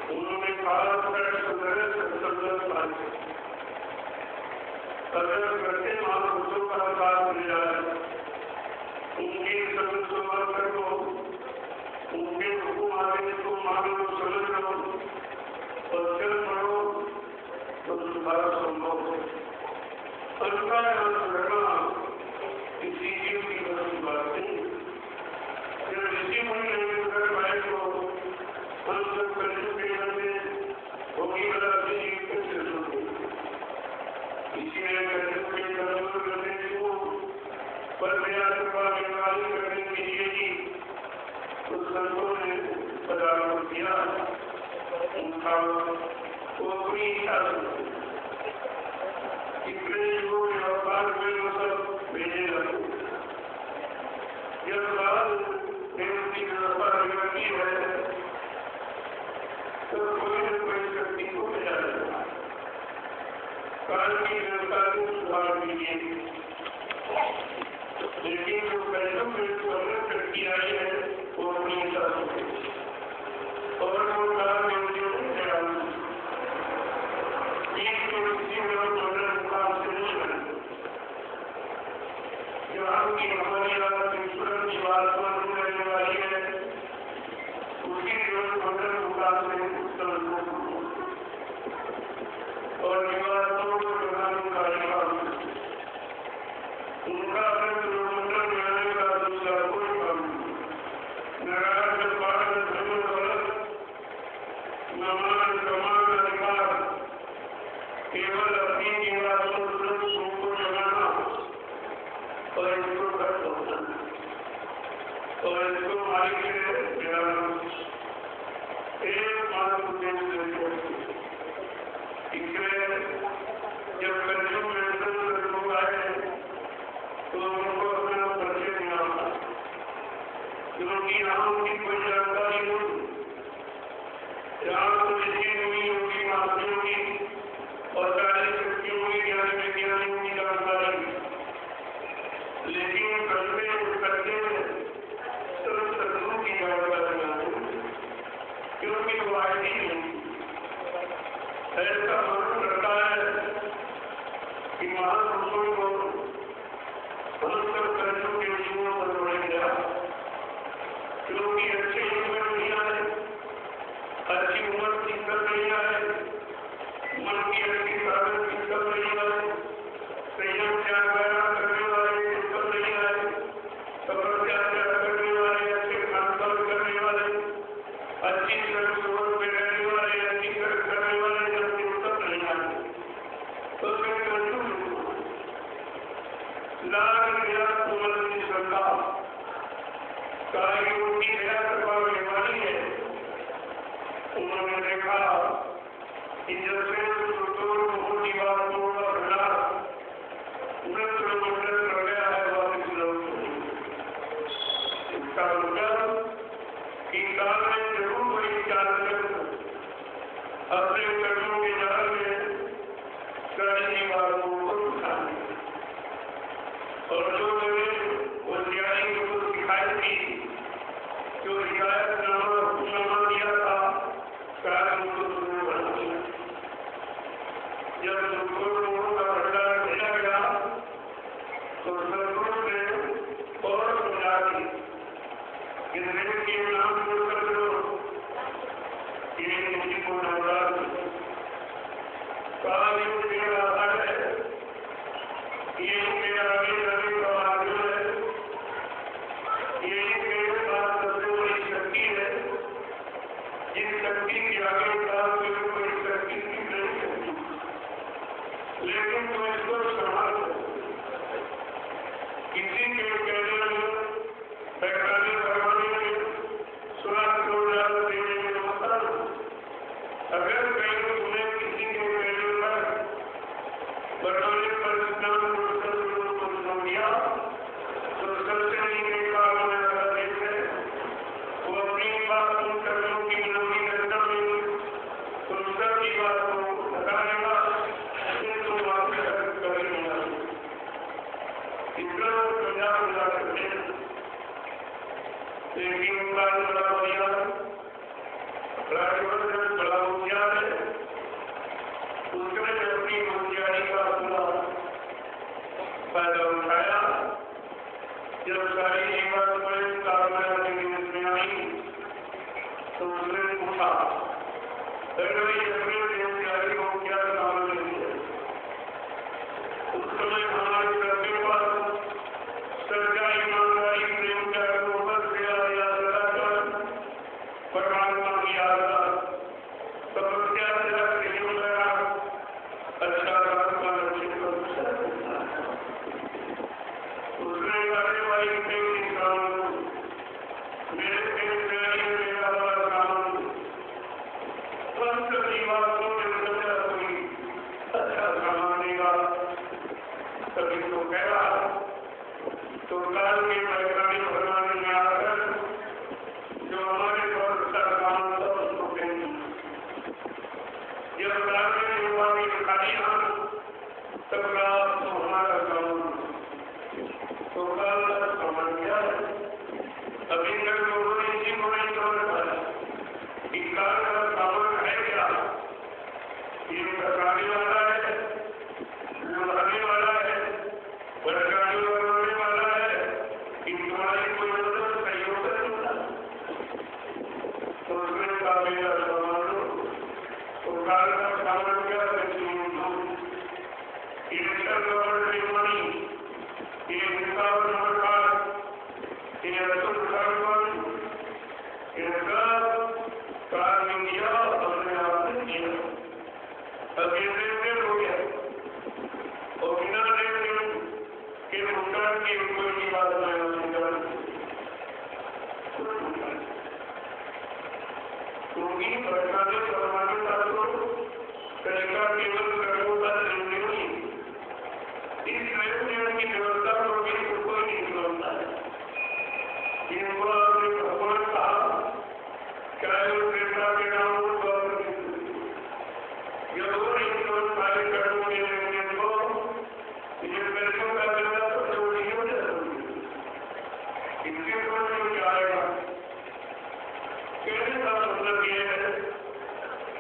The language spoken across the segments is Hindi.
उन्होंने अगर करते महापुरुषों का साथ मिल जाए, उनके शब्द को कर लो, उनके हुक्म आदेश को मानो, समझ लो और चल पड़ो तो तुम्हारा संभव है। अल्पा करना किसी जीव की बड़ी बात नहीं। जब ऋषि मुनि कर पाए तो हम सब कलयुग के बंदे होगी बड़ा जीव कैसे सुनते। इसलिए कलयुग के कलयुग करने को पर मेरा कृपा निवारण करने के लिए ही तो संतों ने पदार्पण किया। उनका वो अपनी इच्छा इतने युगों के अवतार में वो सब भेजे लगे। जब बात देवती व्यवस्था बिगड़ती है तो कोई न कोई शक्ति को भेजा जाता है काल की व्यवस्था को सुधार के लिए। लेकिन जो कलयुग में जो अलग शक्ति आई है वो अपनी इच्छा से और वो काल देवतियों को भेजा की हमारी ईश्वर की बात रहने वाली है उसकी केवल मंडल मुकाम से और निवासों को प्रधानकारी उनका अगर मंडल बनाने का दूसरा कोई काम नारायण पाठ धर्म नमान समान अधिकार केवल अपनी निवासों को जगाना और इसको कर पहुंचना और इसको मालिक से मिलाना एक मानव उद्देश्य इसलिए जब कलयुग में लोग आए तो उनको अपना परिचय देना होगा क्योंकि यहाँ उनकी कोई जानकारी नहीं। यहाँ तो ऋषि मुनि होगी, महात्मा की और सारी शक्तियों की ज्ञान विज्ञानियों की जानकारी, लेकिन करते करते सर्व शत्रुओं की जानकारी क्योंकि वो आएगी नहीं। ऐसा मालूम करता है कि महापुरुषों को हम सब कर्जों के जीवों पर बढ़ेगा क्योंकि अच्छे युग में नहीं आए, अच्छी उम्र की कर नहीं आए, मन की अच्छी साधन की कर नहीं आए, संयम त्याग करने वाले कर नहीं आए, तपस्या करने वाले, अच्छे खानपान करने वाले, अच्छी सोच में रहने वाले, अच्छी करने वाले जब सब नहीं आए तो फिर लाल गया कोमल की श्रद्धा कार्यों की दया करवाने वाली है। उन्होंने देखा कि जब से मोटी बातों का भला नृत्य मंडल कर गया है वापिस लौट इसका मतलब कि काल में जरूर कोई चाल अपने कर्मों के जाल में सारी बातों को उठाने और जो मैंने वो न्यायी को सिखाई थी जो हिदायत नामा दिया था कार्य उनको सुनने वाला जब उनको लोगों का भंडार भेजा गया तो सदगुरु ने और समझा दी कि मेरे के नाम जोड़कर करो ये किसी को नवरात काल युग मेरा आधार है, ये मेरा आगे रवि का माध्यम है, ये मेरे पास सबसे बड़ी शक्ति है। जिस शक्ति के आगे काल में कोई शक्ति नहीं सकती, लेकिन तो इसको संभाल किसी के कहने में पैखाने करवाने में सुना को ज्यादा देने में होता अगर कहीं तुम्हें किसी के कहने पर बनाने पर स्नान को सुना दिया तो सबसे नीचे काल में देश है वो अपनी बात तुम कर्मों की विरोधी करता नहीं तो सबकी बात को लगाएगा तो वापस कर लेगा इतना समझा बुझा करते हैं। लेकिन उनका बड़ा बढ़िया बड़ा होशियार है उसने अपनी होशियारी का पूरा फायदा उठाया। जब सारी जीवन में कामयाबी में आई तो उसने पूछा, अपनी होशियारी को क्या काम नहीं है? उस समय हमारे करने पर सच्चा ईमानदारी प्रेम का मोहब्बत से आया परमात्मा की आज्ञा तपस्या से नहीं लगा। अच्छा रास्ता लक्ष्य को उसने कार्यवाही के इंसान मेरे मेरा काम संत जीवात्मा में समझा कोई अच्छा सामान देगा तभी तो कह रहा। तो काल के वैज्ञानिक भगवान में आकर जो हमारे बहुत अच्छा काम था उसको देंगे। जब काल में युवा की खाली हम तब रात तो हमारा काम तो काल का सामान क्या है? अभी तक लोगों ने इसी को नहीं समझ पाया कि काल का सामान है क्या? ये बताने वाला है, लुभाने वाला है, परेशानी बनाने वाला है कि तुम्हारी कोई मदद सहयोग होता। तो उसने कहा मेरा सामान लो। तो काल का सामान क्या है? ये नंबर मणि, ये हिसाब नंबर 5, ये अतुल भगवान, ये सब काल ने किया अपने आप ने किया। अब ये देर हो गया और बिना देर के भुगतान की कोई बात नहीं क्योंकि बरसाने परमाणु तत्व तरीका केवल कर्मों का नहीं, इस लेन की व्यवस्था को भी कोई नहीं समझता है। इनको अपने भगवान कहा चाहे वो प्रेरणा के नाम हो जब वो इन सारे कर्मों के लेने को ये पैसों का देना तो जो नहीं हो जाता इसके ऊपर क्या आएगा? कहने का मतलब ये है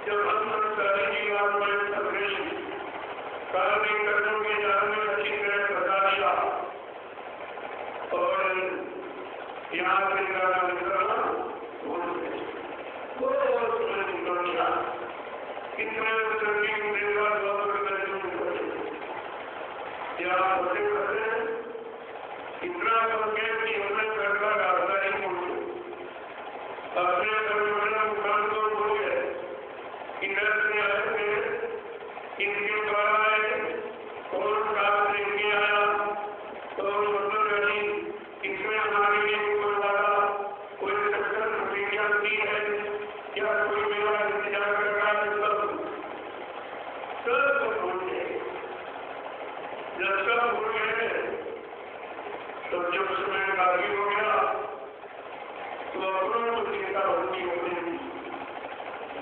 जब हम संसारी जीवन में सभी कार्य कर्मों के जाल में अच्छी तरह बता दिया और यहाँ से जाना निकलना निकल गया कितने इतना करके कि हमने करना रास्ता ही बोले अपने मुकाम को बोल गए इधर से आए थे इनके द्वारा आए और काम लेके आया तो मतलब नहीं इसमें हमारे लिए कोई वाला कोई सक्सेस प्रतिज्ञा की है या कोई मेरा इंतजार कर रहा है सब भूल गए। जब सब भूल गए तो जब समय बाकी हो गया तो अपनों को चिंता होती होती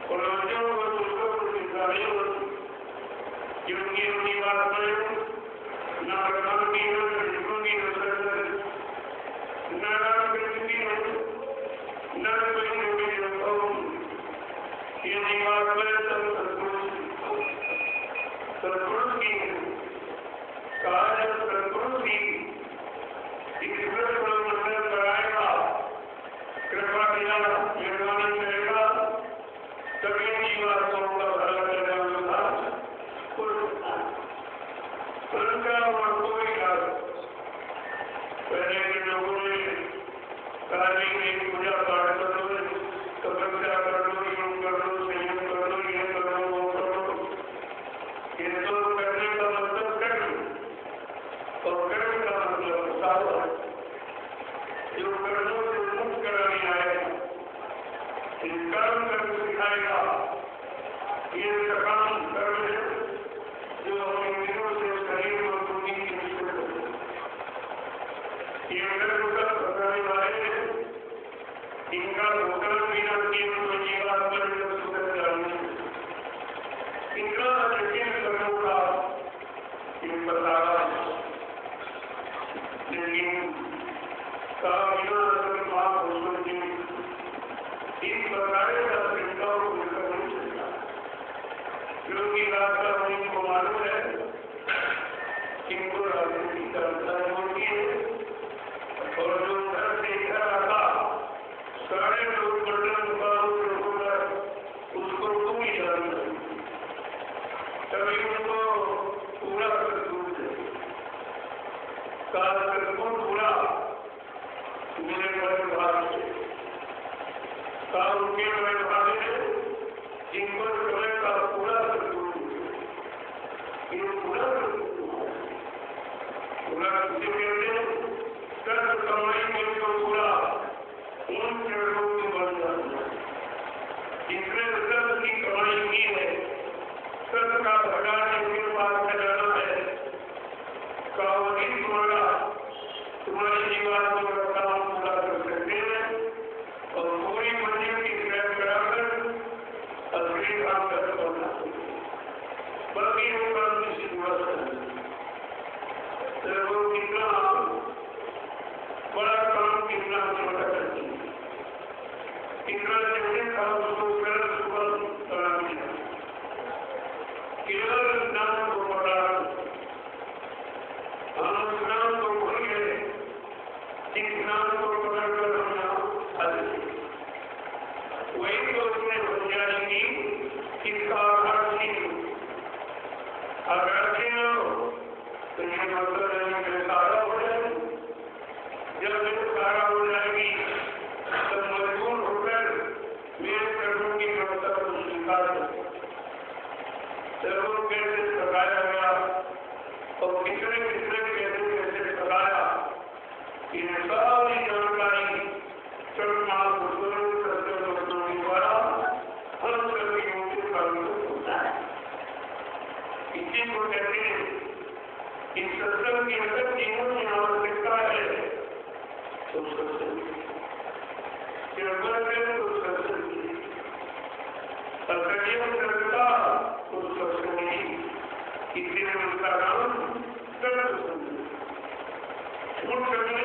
और बच्चों को दूसरों को चिंता नहीं होती क्योंकि उनकी बात में न भगवान की हो न हिंदू की हो न राम कृष्ण की हो न कोई योगी हो ये बात में सत्पुरुष की कार्य सत्पुरुष की ईश्वर को मंदिर कराएगा कृपा किया मेहरबानी करेगा तभी जीवात्माओं का भला करेगा उनका और कोई लाभ। पहले के लोगों ने काली की पूजा पाठ कर लो तपस्या कर लो योग कर लो संयम कर लो ये कर लो वो कर लो ये तो करने का मतलब कर्म और कर्म का मतलब उतारो जो कर्मों से मुक्त कराने आएगा इस कर्म कर्म सिखाएगा। ये सकाम कर्म है जो हम इंद्रियों से शरीर और बुद्धि की ये कर्म का बताने वाले इनका भोजन बिना केवल जीवात्मा में सुधर जाने इनका यकीन कर्मों का इन बतावा लेकिन बिना महापुरुषों की इन बताए का चिंताओं को लेकर नहीं चलता क्योंकि रास्ता तभी उनको पूरा सदगुण दे। सदगुण पूरा मेरे बड़े भाग से उनके बड़े भाग है जिनको समय का पूरा सदगुण पूरा किसे कहते हैं? सर्व कमाई में जो पूरा उन चरणों में बन जाता है जिसने सर्व की कमाई की है, सर्व का भगा जिनके पास खजाना है, कावड़ी तुम्हारी जीवन को काम पूरा कर सकते हैं और पूरी मंजिल की ट्रैक कराकर असली काम कर पाना बाकी होगा किसी वो कितना बड़ा काम कितना छोटा करती है, कितना जैसे काम उसको करा दिया, केवल नाम को पढ़ा, हम उस नाम को भूल गए, जिस नाम को पकड़कर हमने वही तो उसने बुझाई की इसका आधार छीन अगर छीन लो तो ये मतलब है कि सारा हो जाएगी। जब ये सारा हो जाएगी तब मजबूर होकर मेरे कर्मों की व्यवस्था को स्वीकार करें। सर्वों कैसे सताया गया और किसने कैसे सताया, ये सारी जानकारी चरणा दोस्तों के द्वारा हम सभी के कर्म होता है। इसी को कहते हैं इस सत्संग की अगर जीवन में आवश्यकता है तो सत्संग तो सत्संग करता तो सत्संग इसलिए उसका नाम सत्संग झूठ करने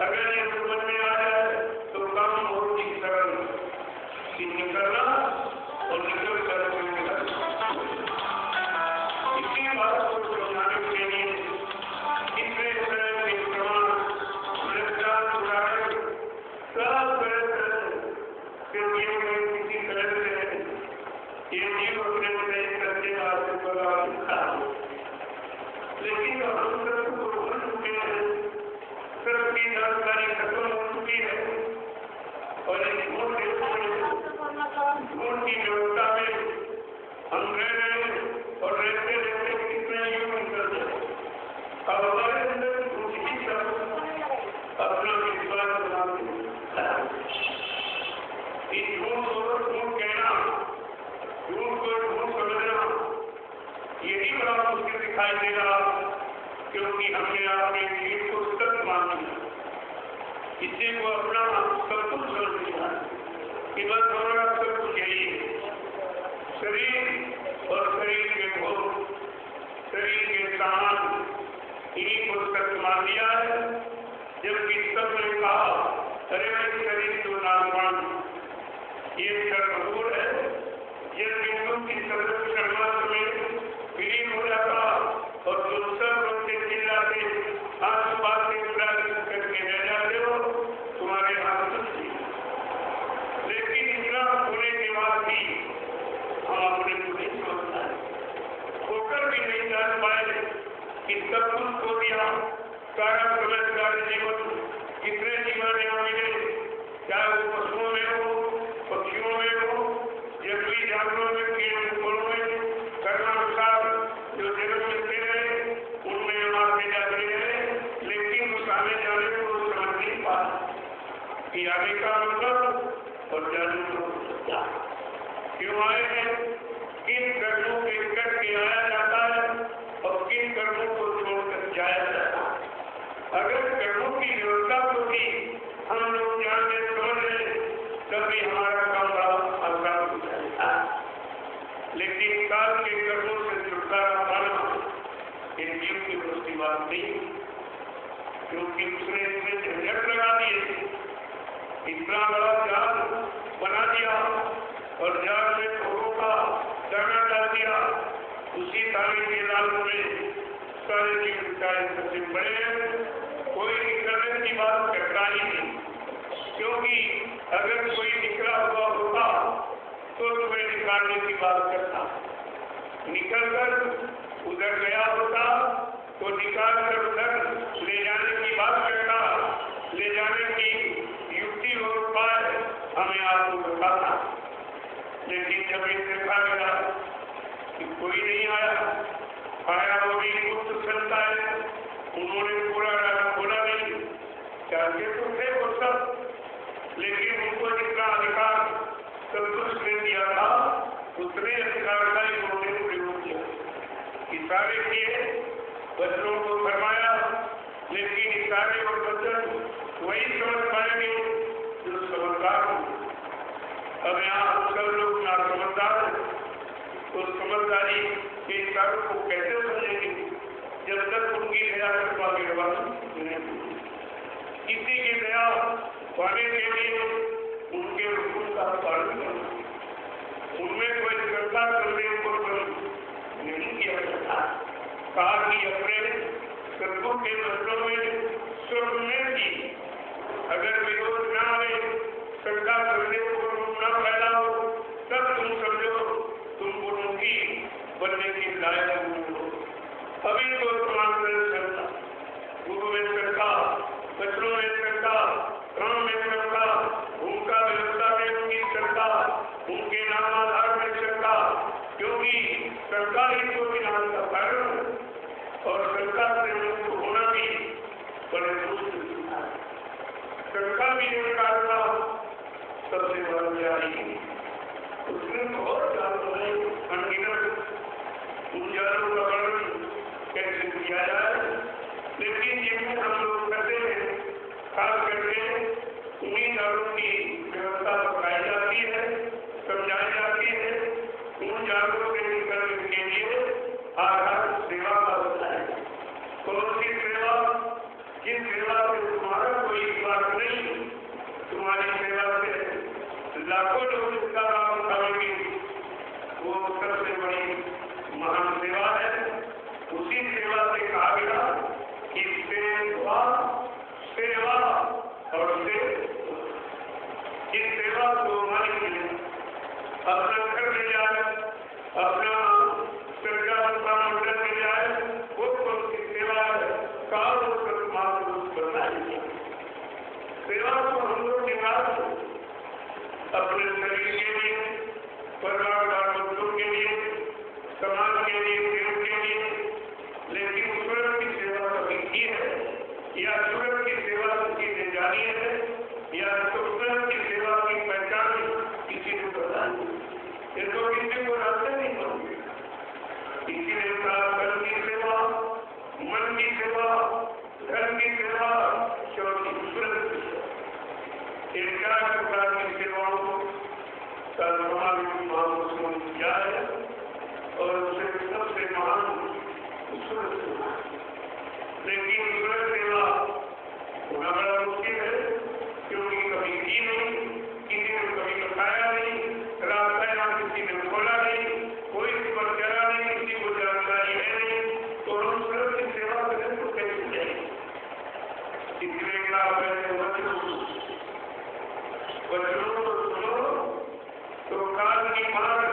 अगर ये समझ में आ जाए तो काम बहुत ही सरल निकलना और निकल कर इसी बात को समझाने के लिए इसमें किसी तरह से ये जीव अपने करके लेकिन हम सबको भूल चुके हैं, सर्व की जानकारी खत्म हो चुकी है और इस झूठ की व्यवस्था में हम रह रहे हैं और रहते रहते कितने युग निकल जाए। अब हमारे अंदर झूठ ही सब अपना विश्वास बनाते हैं। इस झूठ को झूठ कहना, झूठ को झूठ समझना यही बड़ा मुश्किल दिखाई दे रहा, क्योंकि हमने आपके जीव को सत्य मान लिया, किसी को अपना सब कुछ समझ लिया कि बस हमारा सब कुछ यही है। शरीर और शरीर के भोग, शरीर के सामान इन्हीं को सत्य मान लिया है, जबकि सबने कहा अरे भाई शरीर तो नामान ये सर्वभूत है, यह बिंदु की सर्व शर्मा में विलीन हो जाता और जो सब रोते चिल्लाते आंसू बातें करके रह जाते हो तुम्हारे हाथ कुछ नहीं। लेकिन इतना होने के बाद भी हम अपने को नहीं समझता है, होकर भी नहीं जान पाए कि सब कुछ खो दिया, सारा समय सारे जीवन कितने जीवन यहाँ मिले, चाहे वो पशुओं में हो, पक्षियों में हो, जंगली जानवरों में, कीड़े मकोड़ों में, कर्मानुसार जो जन्म मिलते रहे उनमें हम आगे जाते रहे, लेकिन उस आने जाने को समझ नहीं पाए कि आगे का मतलब और जाने को क्यों आए हैं, किन कर्मों के करके आया जाता है और किन कर्मों को छोड़कर जाया जाता है। अगर कर्मों की व्यवस्था को भी हम लोग जान ले समझ ले तभी हमारा काम बड़ा आसान हो जाएगा। लेकिन काल के कर्मों से छुटकारा पाना ये जीव की उसकी बात नहीं, क्योंकि उसने इसमें झंझट लगा दिए, इतना बड़ा जाल बना दिया और जाल में घोड़ों का दाना डाल दिया। उसी ताले के जाल में सारे जीव चाहे सबसे बड़े हैं, कोई निकलने की बात करता ही नहीं, क्योंकि अगर कोई निकला हुआ होता तो तुम्हें निकालने की बात करता, निकलकर उधर गया होता तो निकाल कर उधर ले जाने की बात करता, ले जाने की युक्ति और उपाय हमें आपको बताता। लेकिन जब ये देखा गया कि कोई नहीं आया वो भी गुप्त चलता है, उन्होंने पूरा खोला नहीं, चाहते तो थे वो सब, लेकिन उनको जितना अधिकार संतुष्ट ने दिया था उतने अधिकार का ही उन्होंने प्रयोग किया। इशारे किए, बच्चों को फरमाया, लेकिन इशारे और वचन वही समझ पाएंगे जो समझदार हो। अब यहाँ सब लोग ना समझदार हो तो समझदारी के इशारों को कैसे समझेंगे जब तक उनकी दया कृपा गिरवानी नहीं। किसी की दया पाने के लिए उनके हुक्म का पालन करना, उनमें कोई श्रद्धा करने को नहीं किया जाता। कहा कि अपने सत्तों के बच्चों में सुरमें की अगर विरोध न आए, श्रद्धा करने को न फैलाओ, तब तुम समझो तुम गुरु की बनने की लायक हो। अभी तो तुम्हारे श्रद्धा, गुरु में श्रद्धा, बच्चों में श्रद्धा, काम में श्रद्धा, उनका व्यवस्था में उनकी श्रद्धा, उनके नाम आधार में श्रद्धा, क्योंकि श्रद्धा ही तो विनाश का कारण है और श्रद्धा से मुक्त होना भी बड़े मुश्किल है। श्रद्धा भी निकालना सबसे बड़ा जारी, उसने बहुत ज्यादा अनगिनत उजालों का वर्णन कैसे किया जाए, लेकिन जिनमें हम लोग करते हैं खास करके उन्हीं जालों की व्यवस्था बताई जाती है, समझाई जाती है। उन जालों से निकलने के लिए आधार सेवा का होता है। कौन सी सेवा? जिस सेवा से तुम्हारा कोई स्वार्थ नहीं, तुम्हारी सेवा से लाखों लोग इसका लाभ उठाएंगे, वो सबसे बड़ी महान सेवा है। उसी सेवा से कहा गया कि सेवा सेवा और इस सेवा को हमारे लिए अपना घर में जाए, अपना सरकार मंडल में जाए, वो कौन सी सेवा है? काल बनाएंगे सेवा को हम लोग निकाल अपने शरीर के लिए, परिवार बच्चों के लिए, समाज के लिए, देश के लिए, लेकिन ईश्वर की सेवा कभी की है या ईश्वर की सेवा किसी ने जानी है या ईश्वर की सेवा की पहचान किसी ने पता नहीं, ये तो किसी को रास्ते नहीं होंगे। किसी ने कहा कर्म की सेवा, मन की सेवा, धर्म की सेवा, क्योंकि ईश्वर की सेवा, इन 4 प्रकार की सेवाओं को महापुरुषों ने किया है और उसे सबसे महान ईश्वर सेवा। लेकिन ईश्वर सेवा होना बड़ा मुश्किल है, क्योंकि कभी की नहीं, किसी ने कभी बताया नहीं, रास्ता यहाँ किसी ने खोला नहीं, कोई इस पर चला नहीं, किसी को जानकारी है नहीं, तो हम ईश्वर की सेवा करें तो कैसे जाएंगे? इसलिए क्या बच्चों को सुनो तो काल की मांग,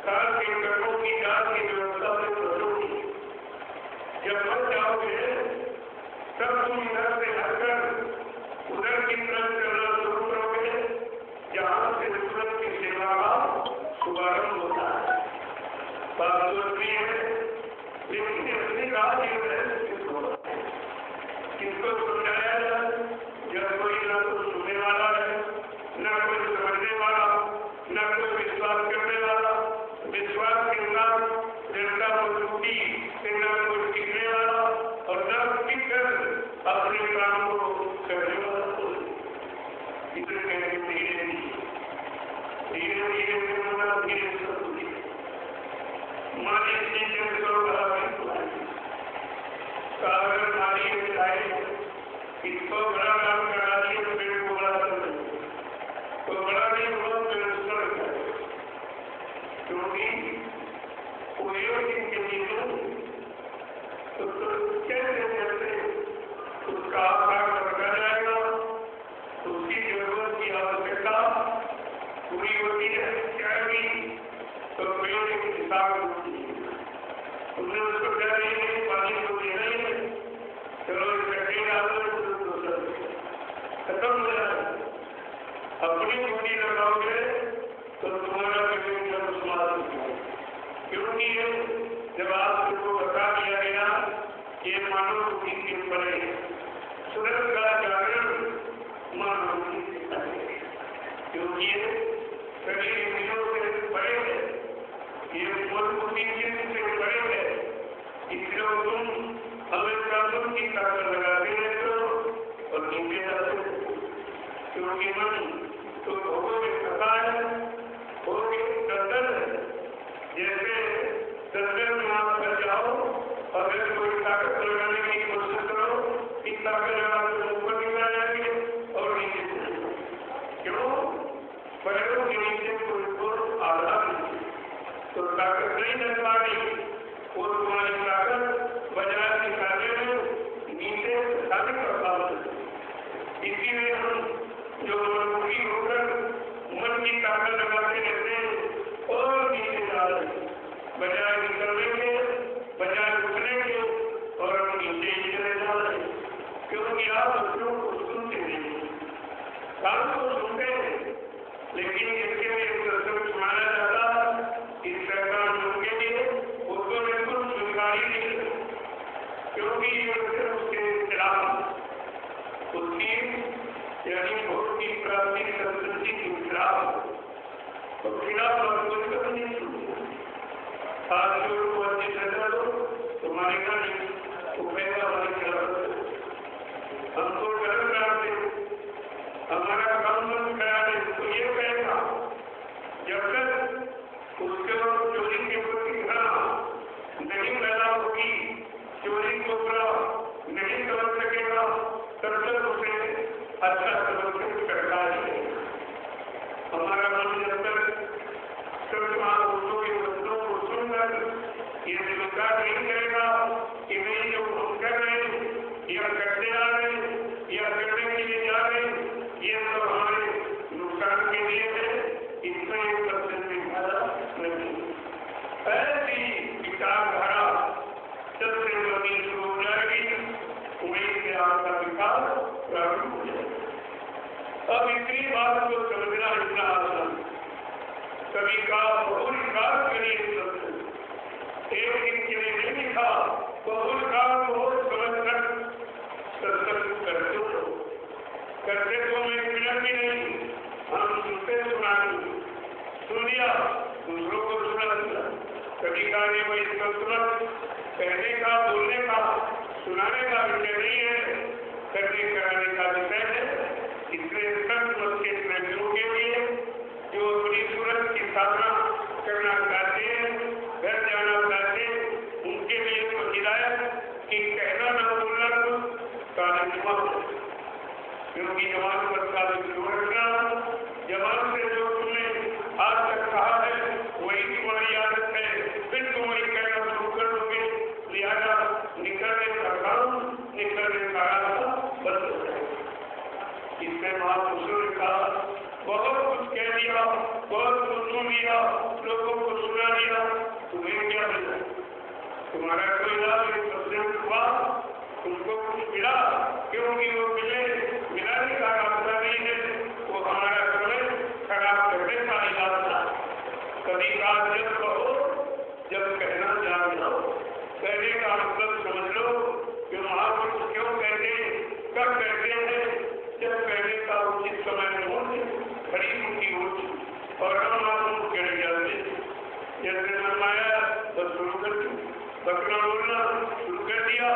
काल के कर्मों की जांच की व्यवस्था से बचोगी। जब बच जाओगे तब तुम इधर से हटकर उधर की तरफ चलना शुरू करोगे, जहाँ से ईश्वर की सेवा का शुभारंभ होता है। बात सोचनी है, लेकिन अपनी राह किसको समझाया जाए जब कोई ना तो सुनने वाला है, न कोई समझने वाला, न कोई विश्वास करने वाला। विश्वास के साथ जनता को छुट्टी सेना को सीखने वाला और न सीखकर अपने काम को करने वाला। इसे कहते धीरे धीरे धीरे धीरे मालिक सागर नारी मिलाए इसको बड़ा काम करा दिए तो पेड़ को बड़ा कर दे तो बड़ा नहीं हुआ पेड़ उसका लगता है क्योंकि कोई इनके चीजों तो कैसे कैसे उसका आकार बढ़ता जाएगा उसकी जरूरत की आवश्यकता पूरी होती है जाएगी तो पेड़ एक हिसाब होती है उसने उसको कह रही है पानी को देना ही है चलो इकट्ठे डालो खत्म हो जाए अपनी बूटी लगाओगे तो तुम्हारा पेड़ जब समाज क्योंकि जब आपको बता दिया गया ये मानव बुद्धि के ऊपर है सूरज का जागरण मानव बुद्धि क्योंकि सभी इंद्रियों से परे है ये मन बुद्धि से परे है इसलिए तुम हमेशा मन की ताकत लगाते रहते हो और नीचे जाते हो क्योंकि मन तो भोगों में फंसा है भोग दर्दन है जैसे दर्दन में आप कर जाओ अगर कोई ताकत लगाने की कोशिश करो इस ताकत लगाने से ऊपर निकल जाएंगे और नीचे क्यों पैरों के नीचे कोई को आधार नहीं तो ताकत नहीं लग पा रही और तुम्हारी ताकत बाजार निकालने में नीचे साबित कर पाते इसीलिए हम जो मनमुखी होकर मन की ताकत लगाते रहते हैं और नीचे जा रहे हैं बाजार निकलने के बाजार उठने के और हम नीचे ही चले जा रहे हैं क्योंकि आप बच्चों को सुनते नहीं काम को सुनते हैं लेकिन इसके लिए दर्शन सुनाया जाता इस सरकार के लिए उसको बिल्कुल स्वीकार ही नहीं क्योंकि उसके खिलाफ उसकी यानी भोट की प्राप्ति संस्कृति के खिलाफ तो खिलाफ कोई कभी नहीं सुनते आज जो को अच्छी सजा दो तुम्हारे घर उपयोग हमारे खिलाफ हमको गलत कराते हमारा काम बंद करा दे तो ये कहेगा जब तक उसके बाद चोरी के प्रति घृणा नहीं पैदा होगी चोरी को बुरा नहीं समझ सकेगा तब तक उसे अच्छा समझ करता है हमारा मन जब तक के बच्चों को सुनकर ये स्वीकार नहीं करेगा कि वे जो हम कर रहे हैं या करते आ रहे हैं या करने के लिए जा रहे हैं ये सब हमारे नुकसान के लिए है इसमें 1% भी फायदा नहीं ऐसी विचारधारा सबसे बड़ी शुरू हो जाएगी वहीं से आपका विकास प्रारंभ हो जाएगा अब इतनी बात को समझना इतना आसान कभी का बहुल काल के लिए एक दिन के लिए नहीं लिखा बहुल काल को समझकर सत्संग करते हो करते तो मैं मिनट भी नहीं हम सुनते सुन लिया दूसरों को सुना दिया कभी कार्य में इसका तुरंत कहने का बोलने का सुनाने का विषय नहीं है करने कराने का विषय है इसलिए संत मत के श्रेष्ठों के लिए जो अपनी सूरत की साधना करना चाहते हैं घर जाना चाहते हैं उनके लिए तो हिदायत कि कहना न बोलना काले क्योंकि जवान पर काले रखना जवान से जो तुमने आज तक कहा है वही तुम्हारी आदत है फिर तुम वही कहना शुरू कर दोगे लिहाजा निकलने का काम निकलने का रास्ता बंद हो जाएगा इसमें महापुरुषों ने कहा बहुत कुछ कह दिया बहुत कुछ सुन लिया लोगों को सुना दिया तुम्हें क्या मिला तुम्हारा कोई लाभ सबसे हुआ तुमको कुछ मिला क्योंकि वो मिलाने का रास्ता नहीं है वो हमारा समय खराब करने का इलाज था कभी बात जब कहो जब कहना जान जाओ कहने का मतलब समझ लो कि महापुरुष क्यों कहते कब कहते हैं जब कहने का उचित समय में हो खड़ी उनकी उच्च और हम आपको कह जाते जैसे मनमाया बस शुरू कर दी बकरा बोलना शुरू कर दिया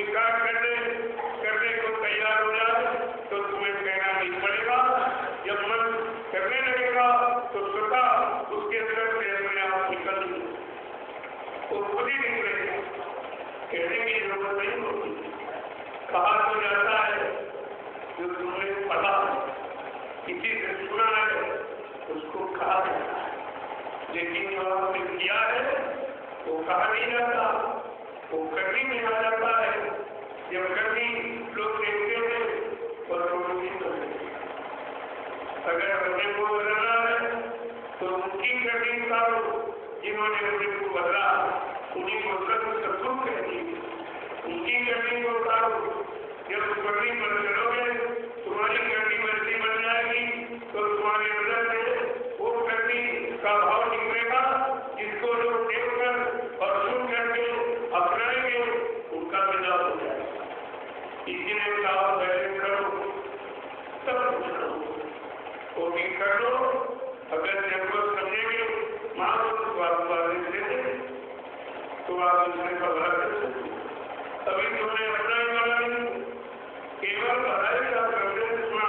स्वीकार करने को तैयार हो जाए तो तुम्हें कहना नहीं पड़ेगा। जब मन करने लगेगा तो स्वतः उसके अंदर से अपने आप निकल वो खुद ही निकलेगा, कहने की जरूरत नहीं होगी। कहा तो जाता है जो तुमने पढ़ा किसी से सुना है उसको कहा जाता है, लेकिन जो आपने किया है वो कहा नहीं जाता, वो करनी में आ जाता है। जब करनी लोग देखते हैं और लोग नहीं करते। अगर अपने को बदलना है तो उनकी करनी उतारो जिन्होंने अपने को बदला, उन्हीं को सब कहती है, उनकी करनी को उतारो। जब करनी पर चलोगे तुम्हारी करनी वैसी बन जाएगी तो तुम्हारे अंदर से वो करनी का भाव निकलेगा जिसको लोग देखकर और सुन करके अपनाएंगे, उनका विदा हो जाएगा। इसीलिए कहा पहले करो तब कुछ करो, वो भी कर लो। अगर जरूरत समझेंगे मानो तो आप वाले देते तो आप दूसरे का भला कर सकते। अभी तुमने अपना ही वाला नहीं, केवल भलाई का संदेश सुना,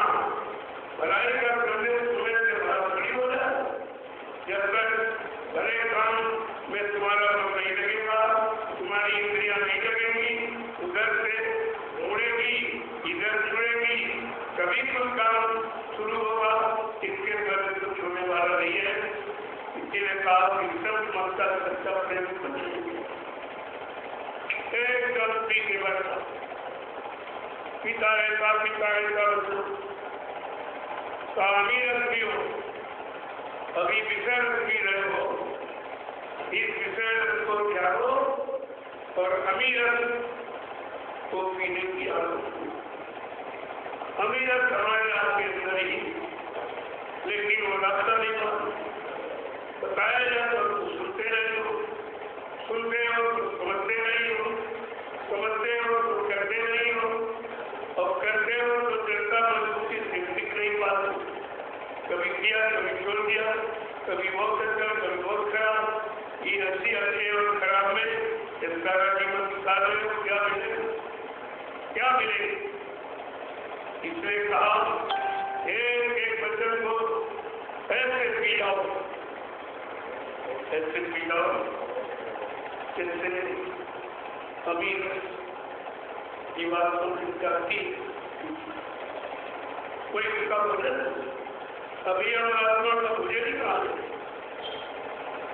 भलाई का संदेश सुनने से भला बड़ी हो जाए। जब तक भले काम में तुम्हारा मन नहीं लगेगा, तुम्हारी इंद्रियां नहीं लगेंगी, उधर से मुड़ेगी इधर जुड़ेगी, कभी कुछ काम शुरू होगा इसके अंदर से कुछ होने वाला नहीं है। इसीलिए कहा कि सब ममता सच्चा प्रेम बने एकदम पीछे बैठा पिता रहता स्वामी रखी हो, अभी विषय रखी रहे हो, इस विषय को त्यागो और अमीरत को पीने की आदत। अमीरत हमारे आपके अंदर ही, लेकिन वो रास्ता नहीं मानता। बताया जाता तो सुनते नहीं हो, सुनते हो तो समझते नहीं हो, समझते हो तो करते नहीं हो, और करते हो तो जनता मजबूती से सीख नहीं पाते। कभी किया कभी छोड़ दिया, कभी बहुत अच्छा कभी बहुत खराब। ये अच्छे और खराब में जनता का कीमत निकाल रहे हो, क्या मिले क्या मिले। इसलिए कहा एक वचन को ऐसे पी जाओ, ऐसे पी जाओ जैसे अमीर की बात समझ जाती। कोई उसका भोजन अभी और आत्मा का भोजन ही कहा,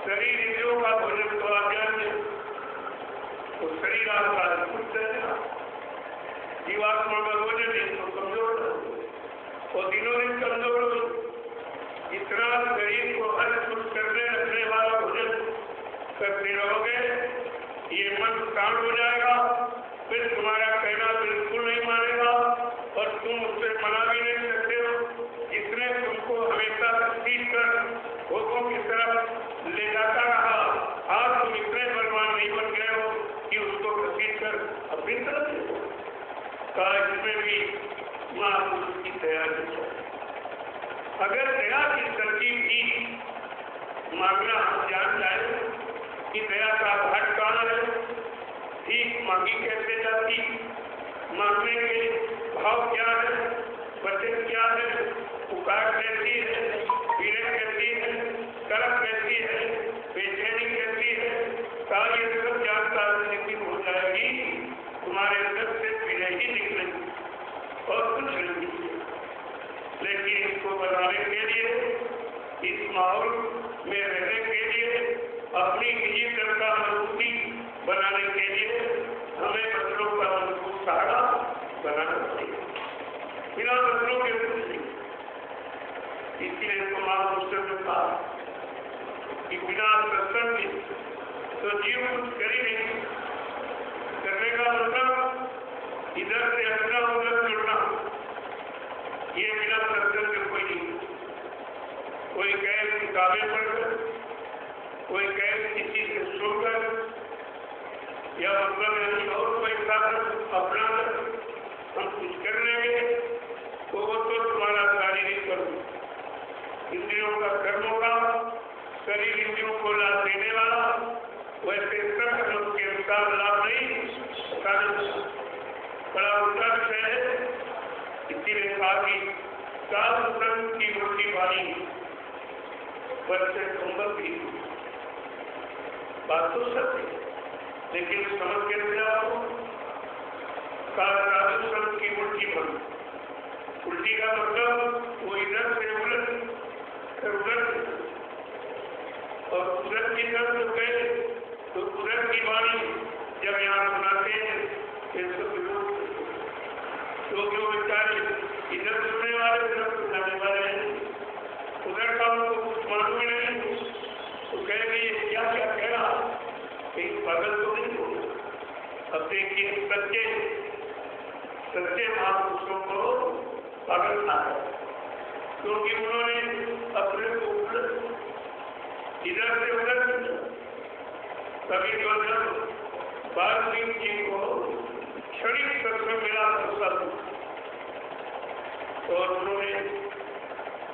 शरीर इंद्रियों का भोजन तो आज्ञा तो शरीर आपका खुद रहेगा, जीवात्मा का भोजन है तो कमजोर और दिनों दिन कमजोर हो। इतना शरीर को हर कुछ करने रखने वाला भोजन करते रहोगे, ये मन शांत हो जाएगा, फिर तुम्हारा कहना बिल्कुल नहीं मानेगा और तुम उससे मना भी नहीं सकते हो। इसने तुमको हमेशा सीख कर भोगों की तरफ ले जाता रहा। आज तुम इतने बलवान नहीं बन गए हो कि उसको घसीट कर अपनी तरफ का इसमें भी महापुरुष की तैयारी। अगर दया की तरकीब की मांगना जान जाए कि दया का घाट कहाँ है, ठीक मांगी कैसे जाती, मांगने के भाव क्या है, वचन क्या है, पुकार कैसी है, पीड़ित कैसी है, तरफ कैसी है, बेचैनी कैसी है, ये सब जानता स्थिति हो जाएगी। तुम्हारे अंदर से पीड़े ही निकलेगी और कुछ नहीं। लेकिन इसको बनाने के लिए, इस माहौल में रहने के लिए, अपनी निजी जनता मजबूती बनाने के लिए हमें बच्चों का मजबूत सहारा बनाना चाहिए। बिना बच्चों के कुछ नहीं। इसलिए महापुरुषों ने कहा कि बिना सत्संग के तो जीव कुछ कर ही नहीं। करने का मतलब इधर से हटना उधर जुड़ना, ये बिना सत्संग के कोई नहीं। कोई कहे किताबें पढ़कर, कोई कहे किसी से सुनकर, या मतलब यदि और कोई साधन अपना हम कुछ कर लेंगे तो वो तो तुम्हारा शारीरिक कर्म, इंद्रियों का कर्मों का, शरीर इंद्रियों को लाभ देने वाला, वैसे सब के अनुसार लाभ नहीं। बड़ा उल्टा विषय है। इसीलिए कहा कि साधु संत की मुट्ठी वाली बच्चे कुंभल की बात तो सत्य है, लेकिन समझ कैसे आओ? साधु संत की मुट्ठी भर उल्टी का मतलब वो इधर से उधर और उधर की तरफ जो गए तो उधर की वाणी जब यहाँ सुनाते हैं तो जो बेचारे इधर सुनने वाले उधर सुनाने वाले हैं, उधर का उनको कुछ मालूम ही नहीं, तो कहेंगे ये क्या क्या कह रहा, कहीं पागल तो नहीं हो। अब देखिए सच्चे महापुरुषों को पागल ना है, क्योंकि उन्होंने अपने को इधर से उधर तभी जो जब वाल्मीकि जी को क्षणिक सत्संग मिला और उन्होंने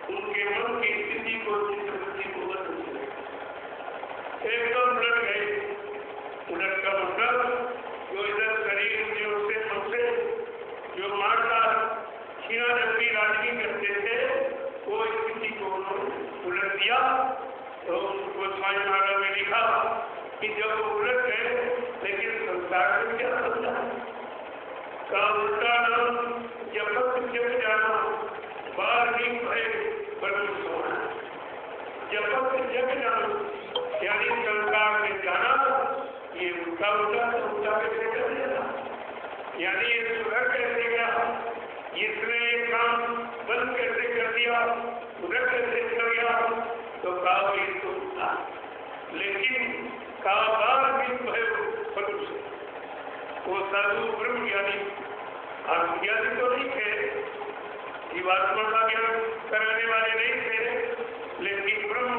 उनके मन की स्थिति को चित्रवृत्ति को बदल दिया, एकदम उलट गए। उलट का मतलब जो इधर शरीर में उससे मन से जो मारता छीना जबकि राजनीति करते थे वो स्थिति को उन्होंने उलट दिया। तो गोस्वामी महाराज ने लिखा कि जब वो उलट गए लेकिन संसार में क्या समझा का उल्टा नाम जब जब जाना बार नहीं भय बड़े सोना जब जब जाना यानी संसार में जाना ये उल्टा कैसे कर दिया, यानी ये सुधर कैसे गया, इसने एक काम बंद कैसे कर दिया, उधर कैसे कर गया, तो कहा ये तो था, लेकिन काबार भी भय मनुष्य वो साधु ब्रह्म ज्ञानी आत्मज्ञानी तो नहीं थे, जीवात्मा का ज्ञान कराने वाले नहीं थे, लेकिन ब्रह्म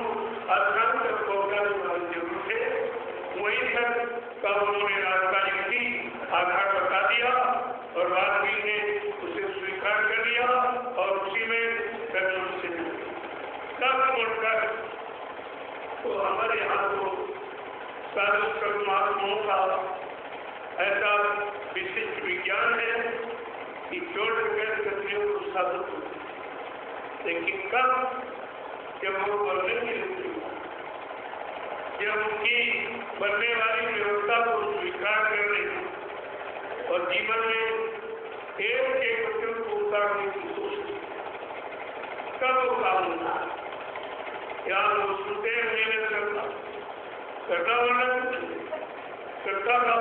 अध्यात्म तक पहुंचाने वाले जरूर थे। वही तक का उन्होंने रास्ता युक्ति आधार बता दिया और वाल्मीकि ने उसे स्वीकार कर लिया और उसी में कर्म से सब छोड़कर तो हमारे यहाँ तो साधु संत महात्माओं का ऐसा विशिष्ट विज्ञान है कि जोड़ कर सत्यों को साधु, लेकिन कब जब वो बनने की जब उनकी बनने वाली व्यवस्था को स्वीकार कर रही और जीवन में एक वचन को उतारने की कोशिश कब वो काम होना या वो सुनते मेहनत करना वर्णन करता का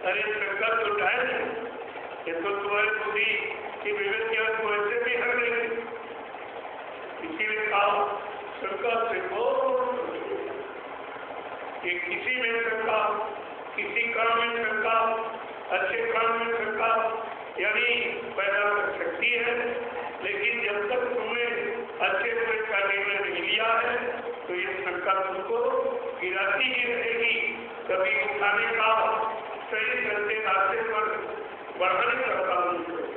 अरे सरकार तो टाइम है, ये तो तुम्हारी बुद्धि की विवेक को ऐसे भी हर लेंगे, इसीलिए कहा सरकार से कि किसी में सरकार किसी काम में सरकार अच्छे काम में सरकार यानी पैदा कर सकती है, लेकिन जब तक तुमने अच्छे बुरे का निर्णय नहीं लिया है तो ये सरकार तुमको गिराती ही रहेगी, कभी उठाने का सही करते रास्ते पर बढ़ाने का काम नहीं।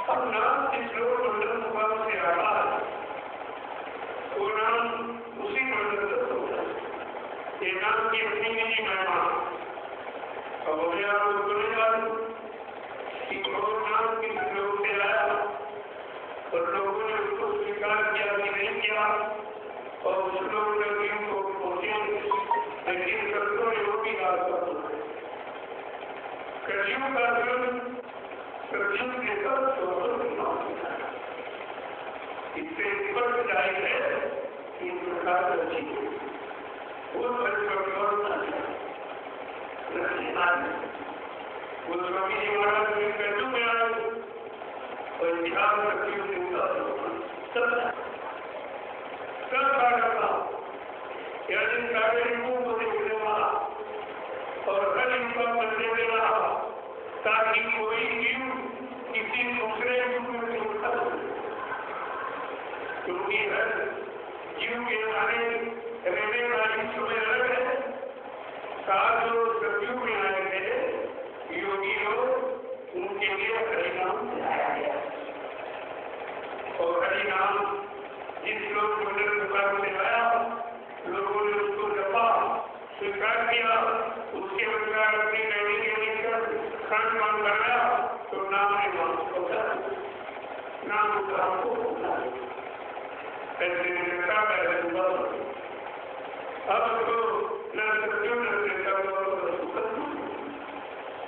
अब नाम इस लोक मंडल मुकाम से हरिनाम की अपनी निजी महिमा। अब हमें आप उसको नहीं मालूम कि कौन नाम किस लोग से लाया और लोगों ने उसको स्वीकार किया कि नहीं किया और उस लोग ने उनको पहुंचे, लेकिन सत्यों ने वो भी बात कर कलियुग का कलियुग के इससे स्पष्ट जाहिर है कि प्रकार अच्छी वो स्वामी जी महाराज कलियुग में आए और इतिहास कलियुग सब का यानी सारे युगों को देखने वाला और हर युग का बनने वाला ताकि कोई जीव किसी दूसरे युग में नहीं उठा क्योंकि हर जीव के आने रहने वाली समय अलग है। साथ जो सतयुग में आए थे योगी लोग उनके लिए हरिनाम चलाया गया और हरिनाम जिस लोग मंडल दुकान से लाया लोगों ने उसको जपा स्वीकार किया, उसके अनुसार अपनी नैनी के लेकर खान पान बनाया तो नाम ने पहुंचा नाम को ऐसे नेता अब तो न सत्यों न नेता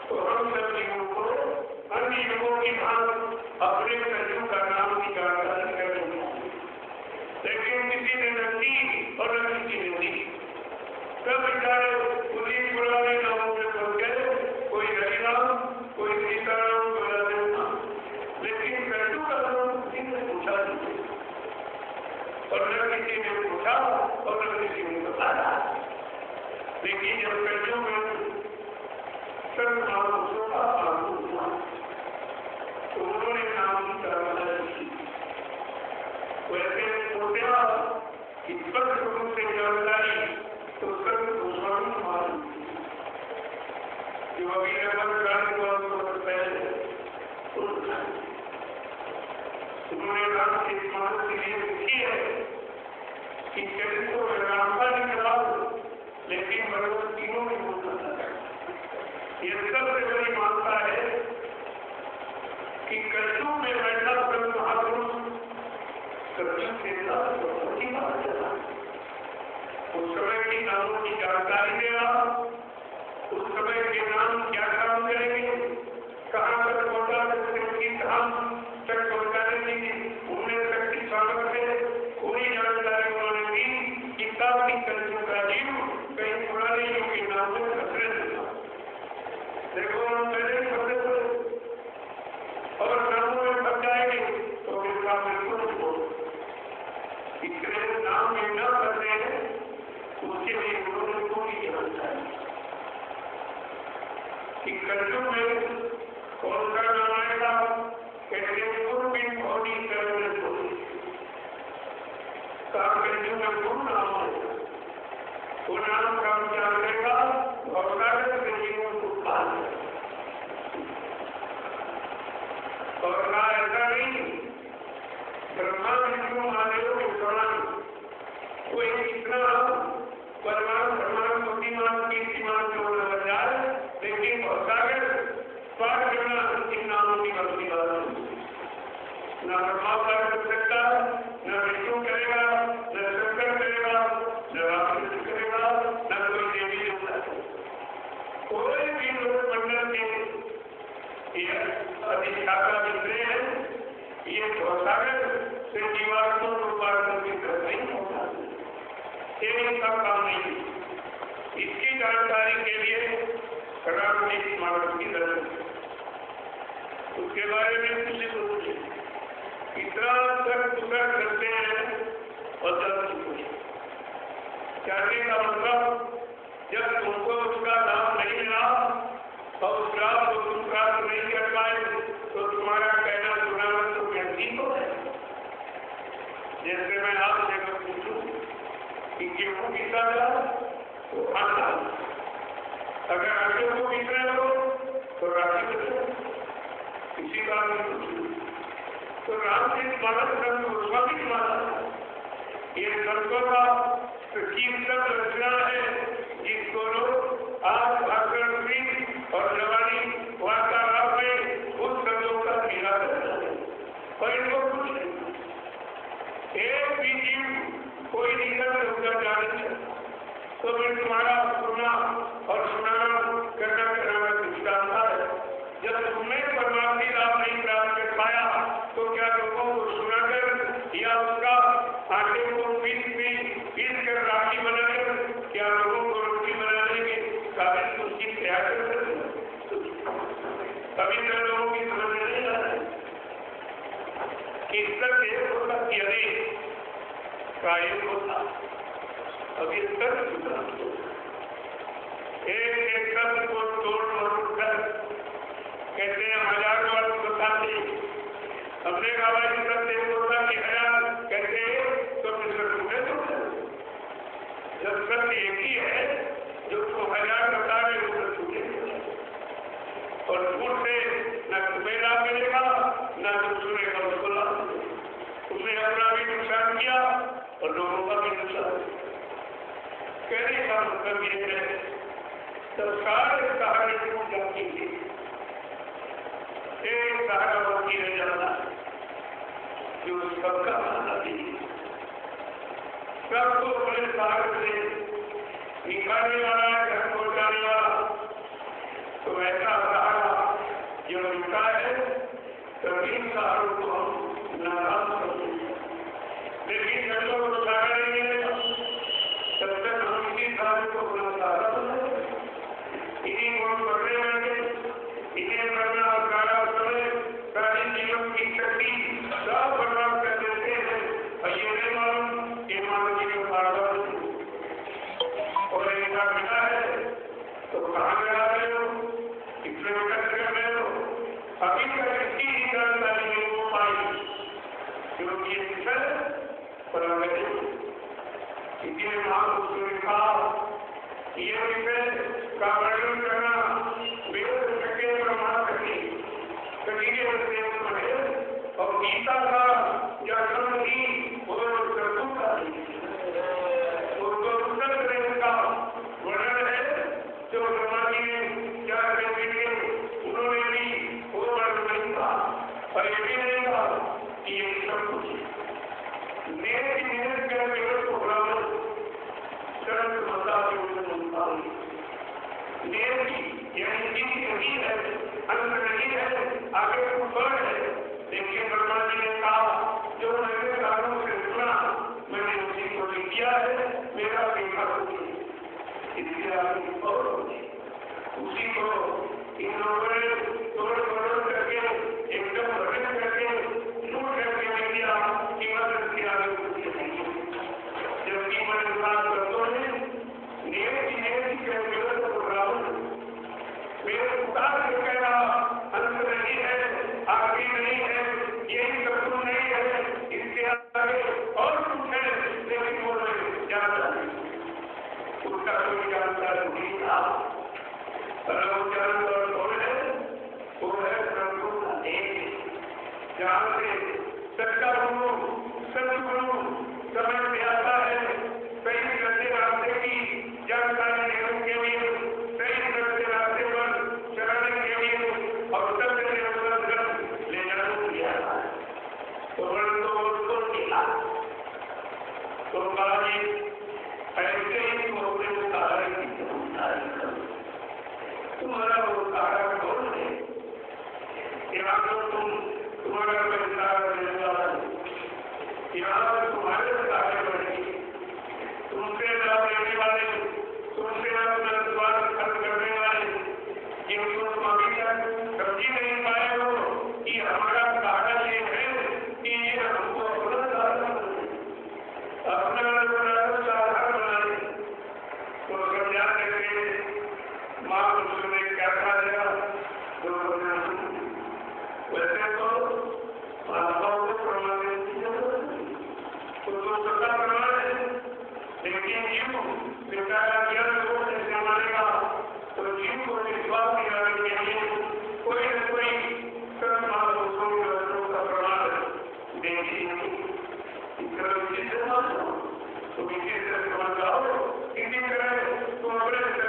तो हम सब जीवों को अन्य युगों की भांति अपने कलियों का नाम की जानकारी करेंगे, लेकिन किसी ने न की और न किसी ने दी। सब बेचारे उन्हीं पुराने नामों में पड़ गए, कोई हरिनाम कोई सीताराम कोई राम, लेकिन कलियुग का नाम किसी ने पूछा नहीं और न किसी ने पूछा और न किसी ने बताया। लेकिन जब कलियुग में सब महापुरुषों का आगमन हुआ तो उन्होंने नाम की तरह की वैसे पूर्णिया स्पष्ट रूप से जानकारी तो सब गोस्वामी मालूम जो अभी लगभग 40 वर्ष पहले उन्होंने राम के स्मरण के लिए लिखी है कि चरित्र को राम का निकला लेकिन भगवत तीनों में होता है। ये सबसे बड़ी मान्यता है कि कलियुग में बैठा संत महापुरुष कलियुग के साथ बहुत बात चला उस समय की नामों की जानकारी देना, उस समय के नाम क्या काम करेंगे, कहाँ तक पहुंचा सकते उनकी धाम तक पहुंचाने की उन्हें शक्ति स्वागत है पूरी जानकारी उन्होंने दी कि काफी कलियुग का जीव कहीं पुराने युग के नाम में खतरे देगा। देखो हम पहले खतरे और नामों में फंस जाएंगे तो इसका बिल्कुल इसलिए नाम में न फंसे उसके लिए उन्होंने पूरी जानकारी कि कलियुग में कौन सा नाम आएगा, कैसे पूर्व में भौती करने कलियुग में पूर्ण नाम आएगा, वो नाम का विचार करेगा और कार्य के जीवन को पाल और ना ऐसा नहीं ब्रह्मा विष्णु महादेव के दौरान कोई इतना बलवान ब्रह्मांड बुद्धिमान कीर्तिमान जो न बन जाए, लेकिन सागर पार करना इन नामों की गलती बात न ब्रह्मा पार कर सकता, न विष्णु करेगा, न शंकर करेगा, न रामकृष्ण करेगा, न कोई देवी देवता। कोई भी लोग मंडल के अधिष्ठाता जितने हैं ये सागर से जीवात्मा को पार करके कर नहीं होता, ये इनका काम नहीं। इसकी जानकारी के लिए रामजी स्मारक की जरूरत, उसके बारे में कुछ सोचिए। इतना तक करते हैं और जब कहने का मतलब जब तुमको उसका लाभ नहीं मिला और उस लाभ को तुम प्राप्त नहीं कर पाए तो तुम्हारा कहना सुनाना तो व्यक्ति हो है। जैसे मैं आपसे पूछूं कि गेहूं पिसा जाओ तो आटा, अगर आटे को पीस रहे हो तो राशि बचे, इसी बात में पूछूं तो राम जी स्मारक संत गोस्वामी स्मारक ये संतों का कीर्तन रचना है इसको लोग आज भाषण भी और जवानी वार्तालाप में उस शब्दों का निराकरण और इनको कुछ नहीं। एक भी जीव कोई निकल उधर जाने तो मैं तुम्हारा सुनना और सुनाना करना कराना दृष्टांता है। जब तुमने परमात्मा लाभ नहीं प्राप्त कर पाया तो क्या लोगों को सुनाकर या उसका आटे को पीस कर राखी बनाकर क्या लोगों को रोटी बनाने के काबिल उसकी तैयार कर कभी तो लोगों की समझ नहीं आ रहा है कि सत्य होता कि अरे कायम होता अभी सत्य एक सत्य को तोड़ मरोड़ कर कहते हैं हजार बार बताते हमने कहा भाई सत्य होता कि हजार कहते तो फिर सत्य तो जब सत्य एक ही है जो तुम हजार बता रहे हो तो झूठे और झूठ से न तुम्हें लाभ मिलेगा न तुम सुनेगा उसको लाभ तुमने अपना भी नुकसान किया और लोगों का भी नुकसान कहने का मतलब ये है जब सारे सहारे टूट जाती है एक सहारा बाकी रह जाता जो सबका बनाती है सबको अपने सहारे से निकालने वाला घर पहुंचाने वाला तो ऐसा सहारा जो मिलता है तभी सहारों को हम नाराज करते हैं लेकिन जब लोग सहारा नहीं मिलेगा तब तक हम इसी सहारे को अपना सहारा बनाए इन्हीं को पकड़े रहेंगे इन्हें करना और सारा समय सारी जीवन की शक्ति सब बर्बाद कर देते हैं और ये नहीं मालूम ये मानव जी को बार-बार और ऐसा मिला है तो कहाँ लगा रहे हो कितने वक्त कर रहे हो अभी तक इसकी जानकारी नहीं हो पाई क्योंकि ये विषय परंपरा इसलिए महापुरुषों ने कहा ये विषय का वर्णन करना वेद के प्रमाण कठिन बने और गीता का या कर्म ही और कर्तुम का का वर्णन है जो ब्रह्मा जी ने क्या करेंगे उन्होंने भी वो वर्णन नहीं कहा और ये भी नहीं कहा कि ये सब कुछ नियत कर केवल को ब्राह्मण शरण मता यानी नहीं है अंत नहीं है आगे ऊपर है लेकिन ब्रह्मा जी ने कहा जो मैंने कानों से सुना मैंने उसी को लिख दिया है मेरा देखा इसलिए आगे और उसी को इन लोगों ने तोड़ करके एकदम वर्णन करके लूट करके ले दिया कि मदद की आगे जबकि मैंने बात करते हैं नियत मेरे उतार से कह रहा अंत नहीं है आखिरी नहीं है यही सब नहीं है इसके आगे और कुछ है लेकिन वो जानता नहीं उसका कोई जानता नहीं था और कौन है वो है प्रभु का एक जहाँ से सच्चा गुरु सतगुरु समझ में आता है सही सच्चे रास्ते की जानकारी लेने के लिए सही सच्चे रास्ते पर चलाने के लिए और सत्य ले जाने किया तो उसको मिला तो बाजी ऐसे ही अपने उतारे तुम्हारा वो तारा कौन है यहाँ तो तुम्हारा विस्तार करने वाला है यहाँ तुम्हारे तारे बढ़ेंगे तुमसे लाभ लेने वाले तुमसे अपना स्वार्थ खर्च करने वाले क्योंकि तुम अभी तक समझी नहीं पाए हो कि हमारा तारा ये है कि ये हमको अपना तारा बनाए तो समझा करके महापुरुषों ने क्या कहा जो वैसे तो महात्माओं को प्रमाण की जरूरत नहीं तो सत्ता प्रमाण है लेकिन जीव बेचारा ज्ञान लोगों से मानेगा तो जीव को विश्वास दिलाने के लिए कोई न कोई कर्म महापुरुषों के वचनों का प्रमाण देंगे तो इसी तरह समझ जाओ इसी तरह तुम अपने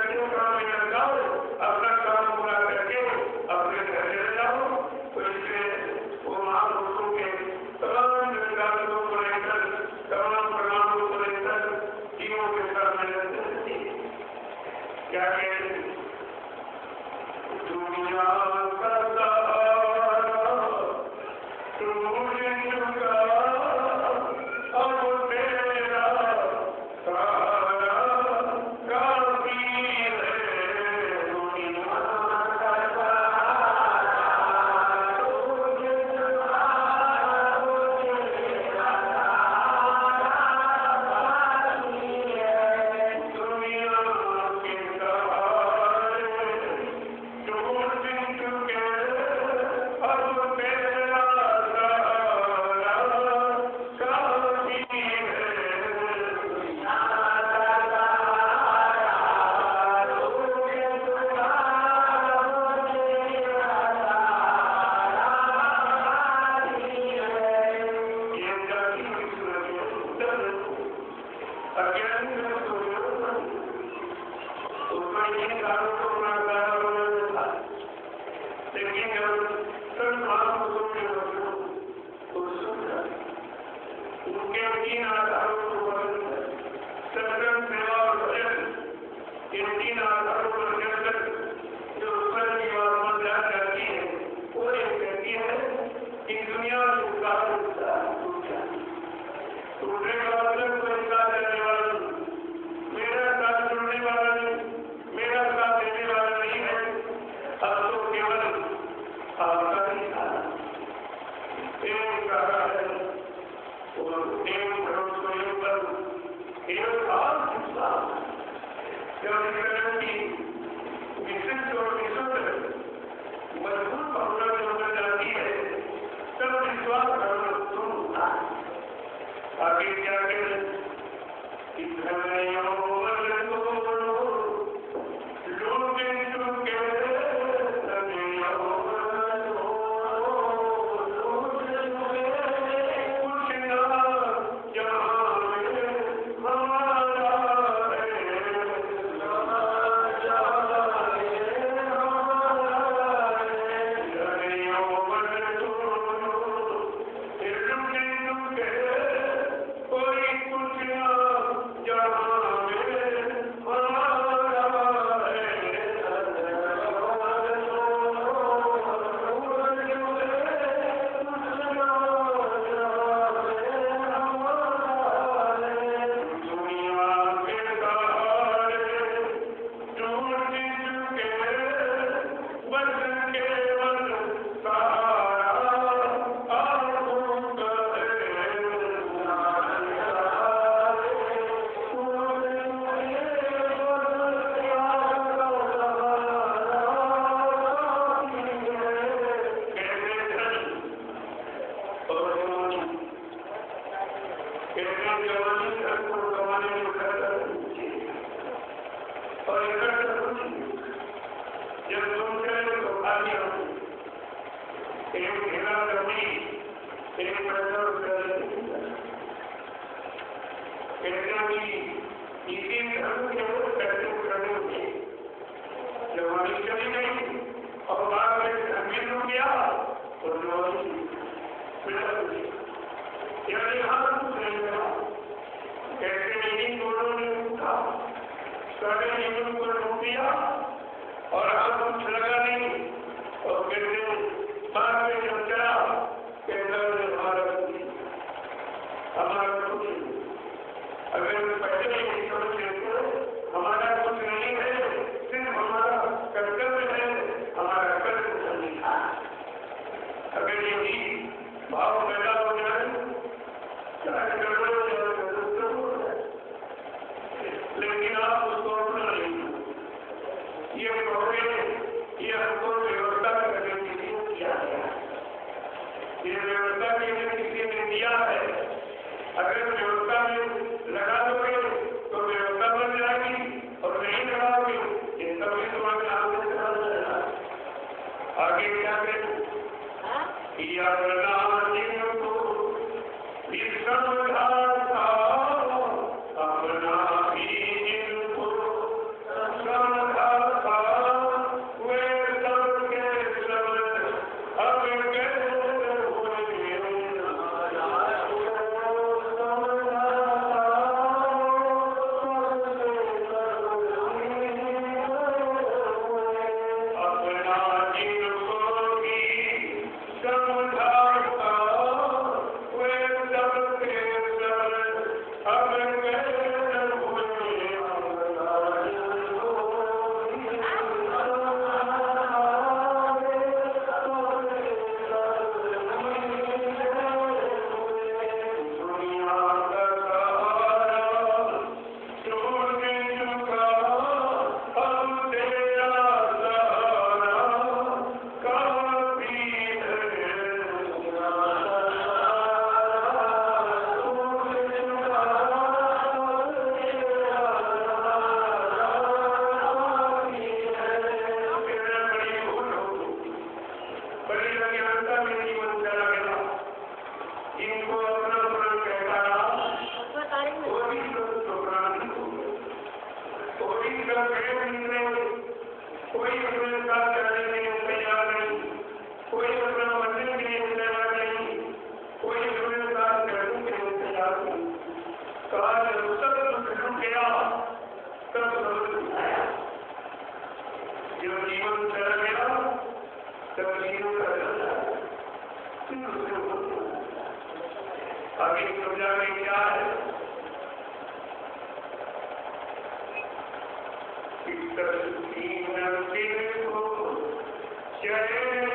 जय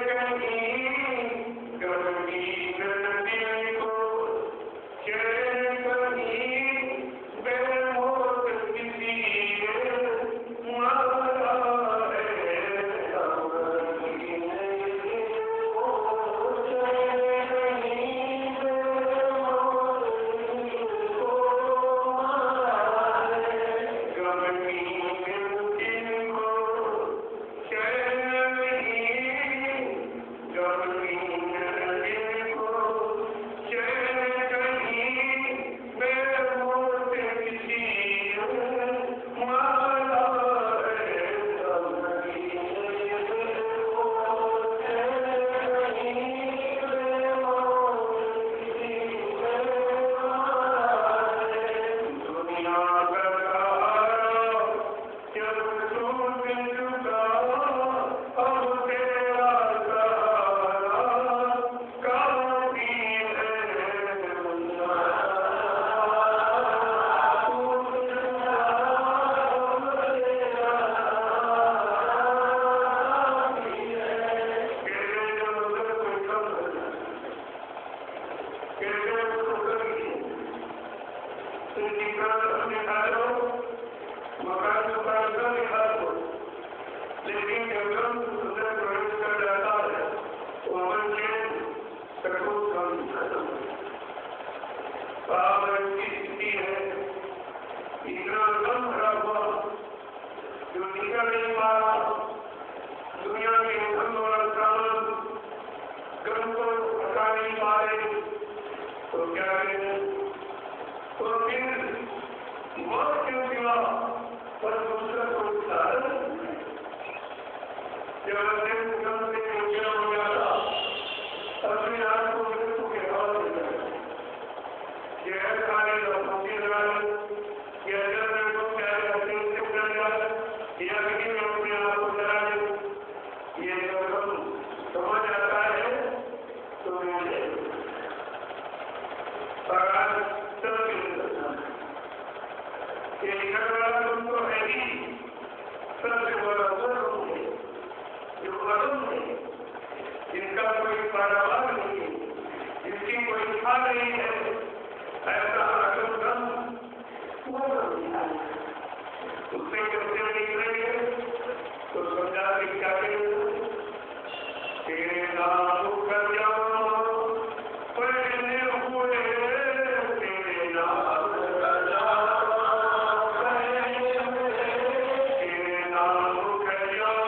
कहीं लेकिन जब हम अंदर प्रवेश कर जाता है तो मन के कठोर काम खत्म पावन की स्थिति है। इतना गम भरा हुआ जो निकल नहीं पा रहा, दुनिया के धन और प्राण गम को हटा नहीं पा रहे, तो क्या करें? तो फिर मौत के सिवा पर दूसरा कोई साधन नहीं। जब अत्यंत गम से नीचे हो जाता, अपने आप को मृत्यु के हाथ में लगा, यह खाने का मुक्ति लगाए, यह जल में को क्या करते हैं से उतर जाए, यह अग्नि में अपने आप को जलाए, ये जब हम समझ आता है तो मुझे भगवान ये घटना तुमको है ही सबसे बड़ा वो है जो अरुण है, जिनका कोई पारावार नहीं है, जिसकी कोई था नहीं है, ऐसा अरुण गम उससे कैसे निकलेंगे? तो समझा कि क्या करेंगे? तेरे नाम कर जाओ पहले हुए तेरे नाम कर जाओ तेरे नाम कर जाओ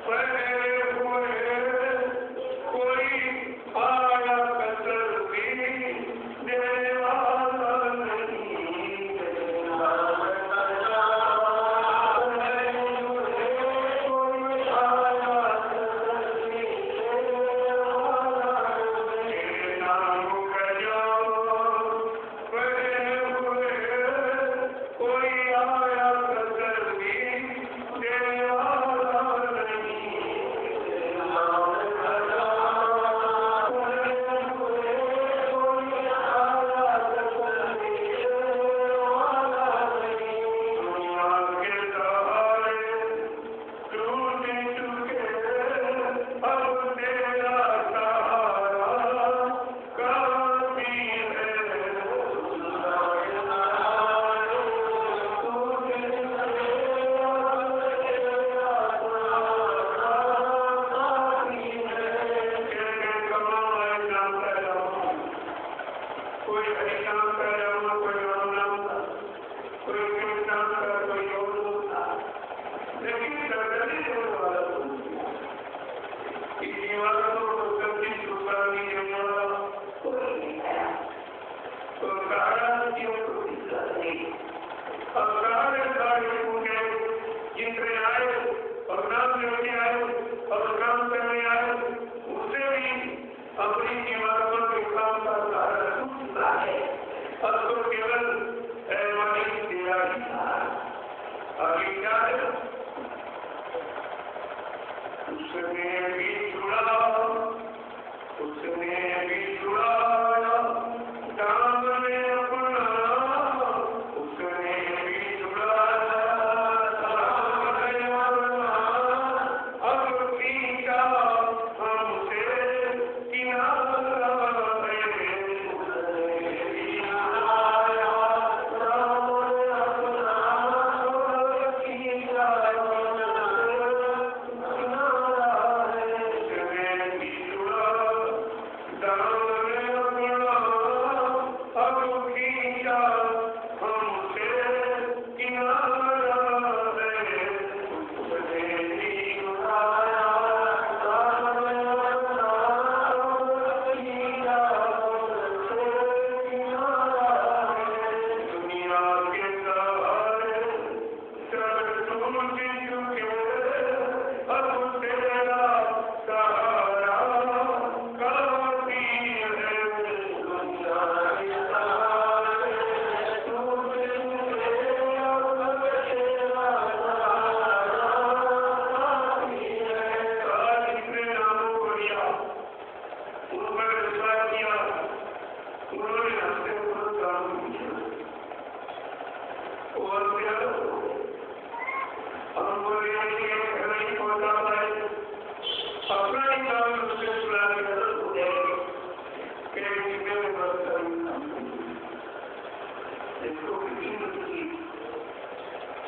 पहले हुए कोई आया कसर भी देने वाला नहीं तेरे नाम कर जाओ कोई आया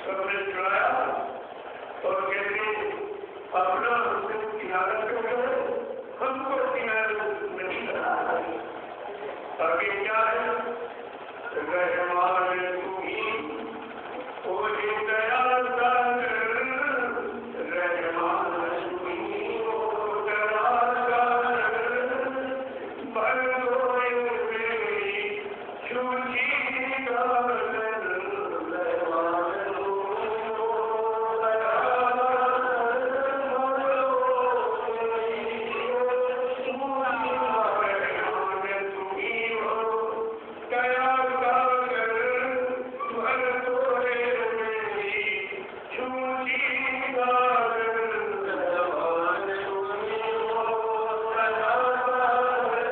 सबने चुराया और आगे क्या है? रहमान तुम्ही ओ दया सागर, रहमान तुम्ही ओ दया सागर, भर दोए मेरी झूठी गागन, रहमान तुम्ही ओ दया सागर, भर दोए मेरी झूठी गागन, तुम्ही ओ दया सागर, भर दोए मेरी झूठी गागन, रहमान तुम्ही ओ दया सागर,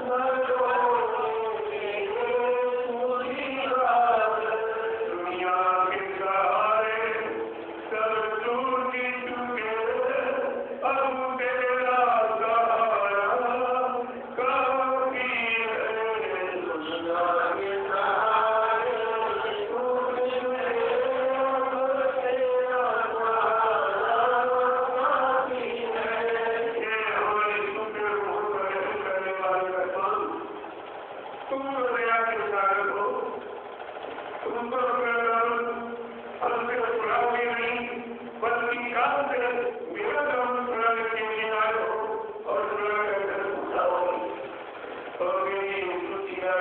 भर दोए मेरी झूठी गागन। दुनिया के सहारे सब टूट चुके, अब तेरा सहारा काफी है। दुनिया के सहारे टूट चुके, अब तेरा सहारा काफी है। ये हमारी शुक्र हो करने वाले का काम। तुम तो दया के सागर हो, तुमको हमसे छुड़ाओगे नहीं, बल्कि काम से मेरा काम छुड़ाने के लिए आए हो और छुड़ा कर उठाओगे और मेरी दुखिया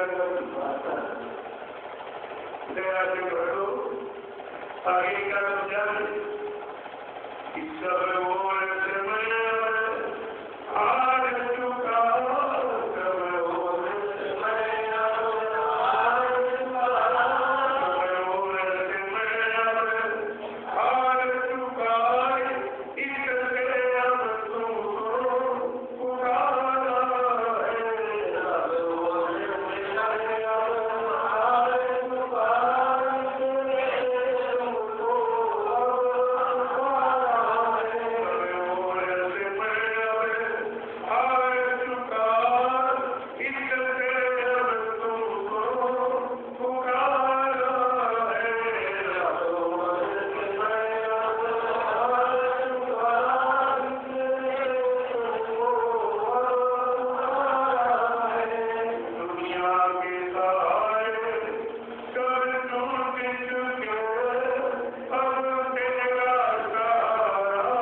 दया से करो। आगे का समझा कि सब ओर से मैं हार चुका, सब ओर से मैं हार चुका, सब ओर से मैं हार चुका, इससे अब तुमको पुकारा है। सब ओर से मैं हार चुका, इससे तुमको पुकारा है। सब ओर से मैं हार चुका, इससे अब तुमको पुकारा है। सब ओर से मैं हार चुका, इससे तुमको पुकारा है। दुनिया के सहारे सब टूट चुके, अब तेरा सहारा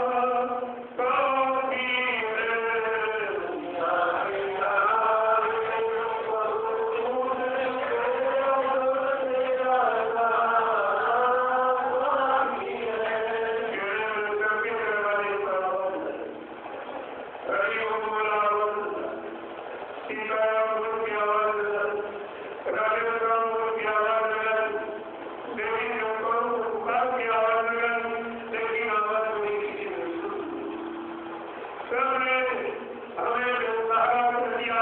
काफी है। दुनिया के सहारे सब टूट चुके, अब तेरा सहारा काफी है। कबीर वाले साहब हरि ओम बोलावल, सीताराम गुरु की आवाज लग, राधे राम गुरु की आवाज लग, देवी शंकर पुकार की आवाज लग, लेकिन आवाज नहीं किसी ने सुनी। सबने हमें जो सहारा कर दिया,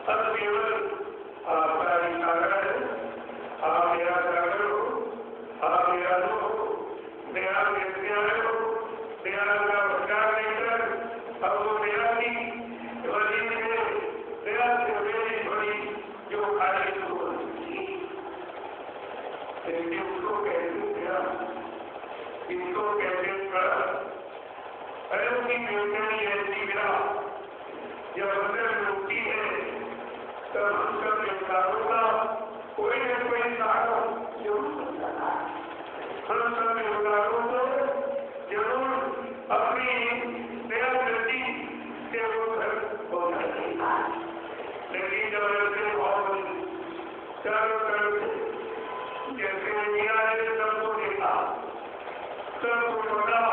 अब केवल आपका ही सागर है। आप मेरा सागर हो, आप मेरा लो हो, दया देते आए हो, दया का प्रचार नहीं कर, अब वो दया की वजह से दया से मेरी बड़ी जो खाली हो चुकी, लेकिन उसको कहते दया, इसको कहते प्यार। अरे उसकी बेचैनी ऐसी गिरा, जब अंदर डूबती है तब हम सब बेकारों का कोई न कोई सहारा जरूर बनता है। हम सब बेकारों को जरूर अपनी दया दृष्टि से वो घर पहुंचाते हैं। लेकिन जब ऐसे भाव चारों तरफ से जैसे मिया ने सबको देखा, सबको पकड़ा,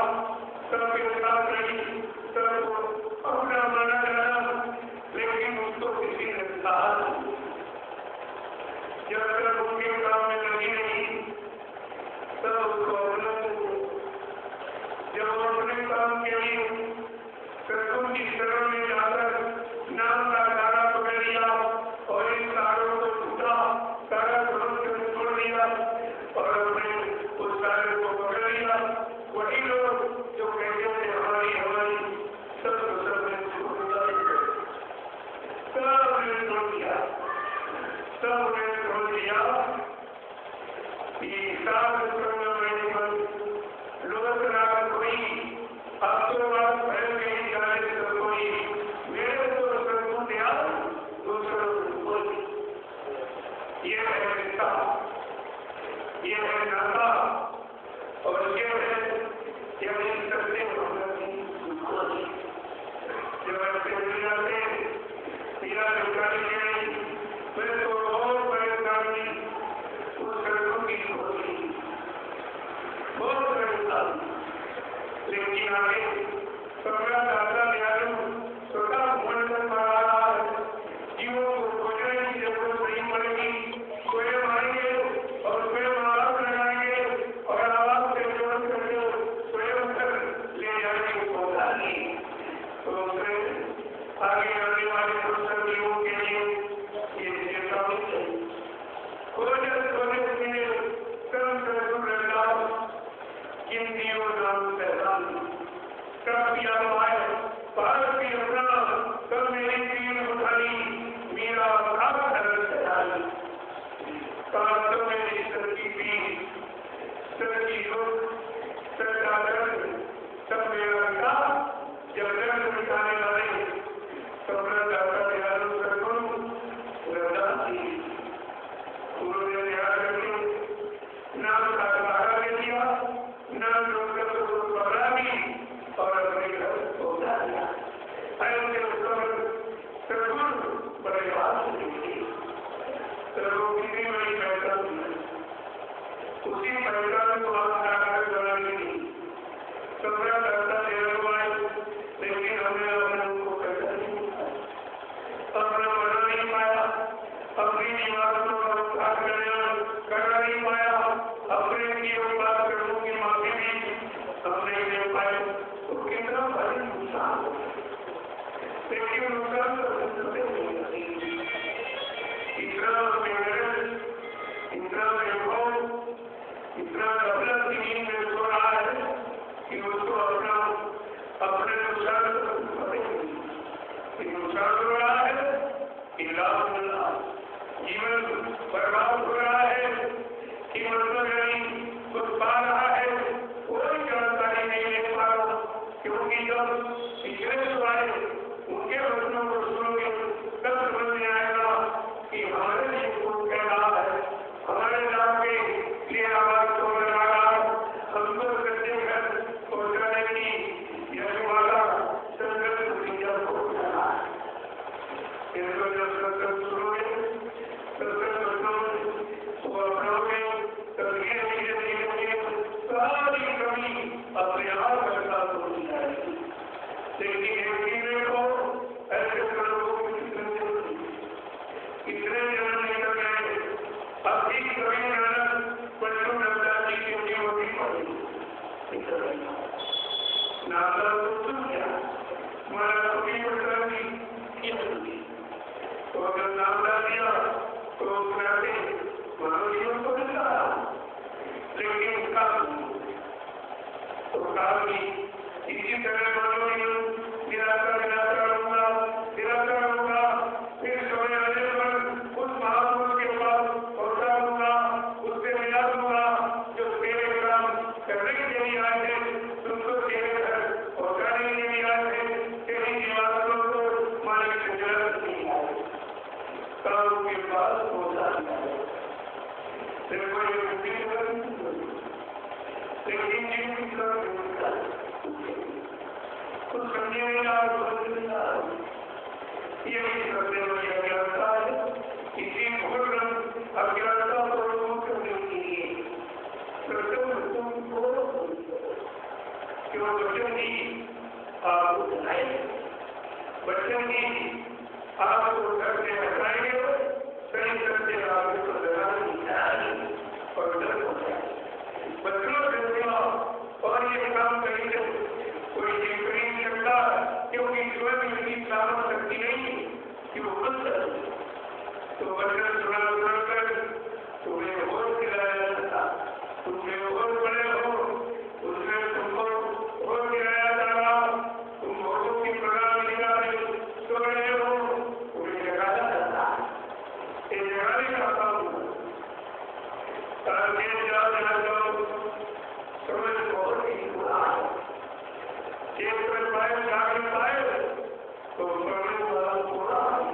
सबके साथ रही, सबको अपना माना जाना, लेकिन उसको किसी ने कहा नहीं। जब तक उनके काम में लगी नहीं, तब उसको अपना जब वो अपने काम के लिए कृष्ण की शरण में जाकर नाम का तारा पकड़ लिया और इन तारों को छूटा, तारा धर्म से छोड़ दिया और अपने उस तारे को पकड़ लिया। वही लोग जो कहते थे हमारी हमारी, सबने छोड़ दिया, सबने छोड़ दिया, सबने छोड़ दिया। सात लोग रात कोई अब तो बात फैल गई जाने से कोई मेरे को दूसरों कोई रिश्ता, ये है नाता, और ये है यही सबसे जब ऐसे मिल जाते मेरा सरकारी नहीं, मैं तो बहुत परेशानी उस सड़कों की होती, बहुत परेशानी, लेकिन आगे सबका दादा दयालु छोटा भूमंड कर पा रहा है, जीवों को खोजने की जरूरत नहीं पड़ेगी, स्वयं आएंगे और स्वयं आवाज लगाएंगे और आवाज से जोड़ करके स्वयं तक ले जाने को पहुंचाएंगे। तो आगे आने वाले संसदीयों के लिए ये चेतावनी है। खोजने के लिए कर्म कर रहना, हिंदियों नाम पहचान, कृपया आए भारत की अपना कल मेरी पीर उठाई, मेरा भाग धर्म चढ़ाई, कांतों में ईश्वर की पीर, सर की दुख, सर का दर्द, सब मेरा पिता, जब दर्द मिटाने वाले सबरा दाता दयालु सद्गुरु रविदास जी, उन्होंने ध्यान रखे नाम का सहारा दे दिया, नाम लोकर को पकड़ा भी और अपने घर पहुंचा दिया। ऐसे उत्तर सद्गुरु बड़े बात से सद्गुरु किसी बड़ी पहचान उसी पहचान को हम साकार बनाने की सबरा दाता दयालु आए, लेकिन हमने अपने उनको पहचान नहीं पाया, अपना बना नहीं पाया, अपनी निवासों का उद्धार करना नहीं पाया, अपने की बात कर्मों की माफी भी हम नहीं दे पाए, तो कितना भारी नुकसान हो। लेकिन नुकसान इतना बेगरज, इतना बेभव, इतना गफलत की नींद में सो रहा है कि उसको अपने नुकसान नुकसान हो रहा है, लाभ मिल रहा है, जीवन बर्बाद हो रहा है कि मतलब नहीं कुछ पा रहा है, कोई जानकारी नहीं ले पा रहा, क्योंकि जब पिछले वाले उनके वचनों को सुनोगे तब समझ में आएगा कि हमारे लिए कौन कह रहा है, हमारे लाभ के लिए आवाज कौन लगा रहा है, हमको सच्चे घर पहुंचाने की यह वाला संघर्ष दुनिया को रहा है। इनको जब सत्संग सुनोगे, सत्संग सुनोगे, वो अपनाओगे, तब धीरे धीरे धीरे सारी कमी अपने आप करता हो जाएगी। लेकिन एक धीरे को ऐसे लोगों की इतने जन निकल गए, अब भी कभी बच्चों नंदा जी की होती पड़ी नादा तो सुन गया, हमारा कभी बच्चा नहीं, तो अगर नाम डाल दिया तो उसने मानव जीवन को मिल रहा, लेकिन काल भी इसी तरह मानव जीवन निराकार होगा, फिर समय आने पर उस महापुरुष के पास पहुंचा दूंगा, उससे मिला दूंगा जो तेरे काम करने के लिए आए थे, तुमको तेरे घर पहुंचाने के लिए आए थे, तेरी निवासों को मालिक से जरूरत नहीं आए, काम के पास पहुंचा दिया। देखो ये लेकिन कुछ समझे यही सबसे बड़ी अज्ञानता है। इसी घोर अज्ञानता को दूर करने के लिए क्यों बच्चों की आपको बनाएंगे, बच्चों की आपको घर से हटाएंगे, सही करके आपको लगाएंगे और डर हो जाएंगे। बच्चों से और ये काम करेंगे कोई नहीं सकता, क्योंकि स्वयं की सामर्थ शक्ति नहीं कि वो खुद करे। तो बचपन सुना कर तुम्हें और खिलाया जाता, तुम्हें और बड़े हो, उसमें तुमको और खिलाया जा रहा, तुम औरों की प्रकार निकाल रहे हो, उन्हें जगाया जाता, ये जगाने का काम समझ बहुत ही बुरा है। तो समझ बुरा है,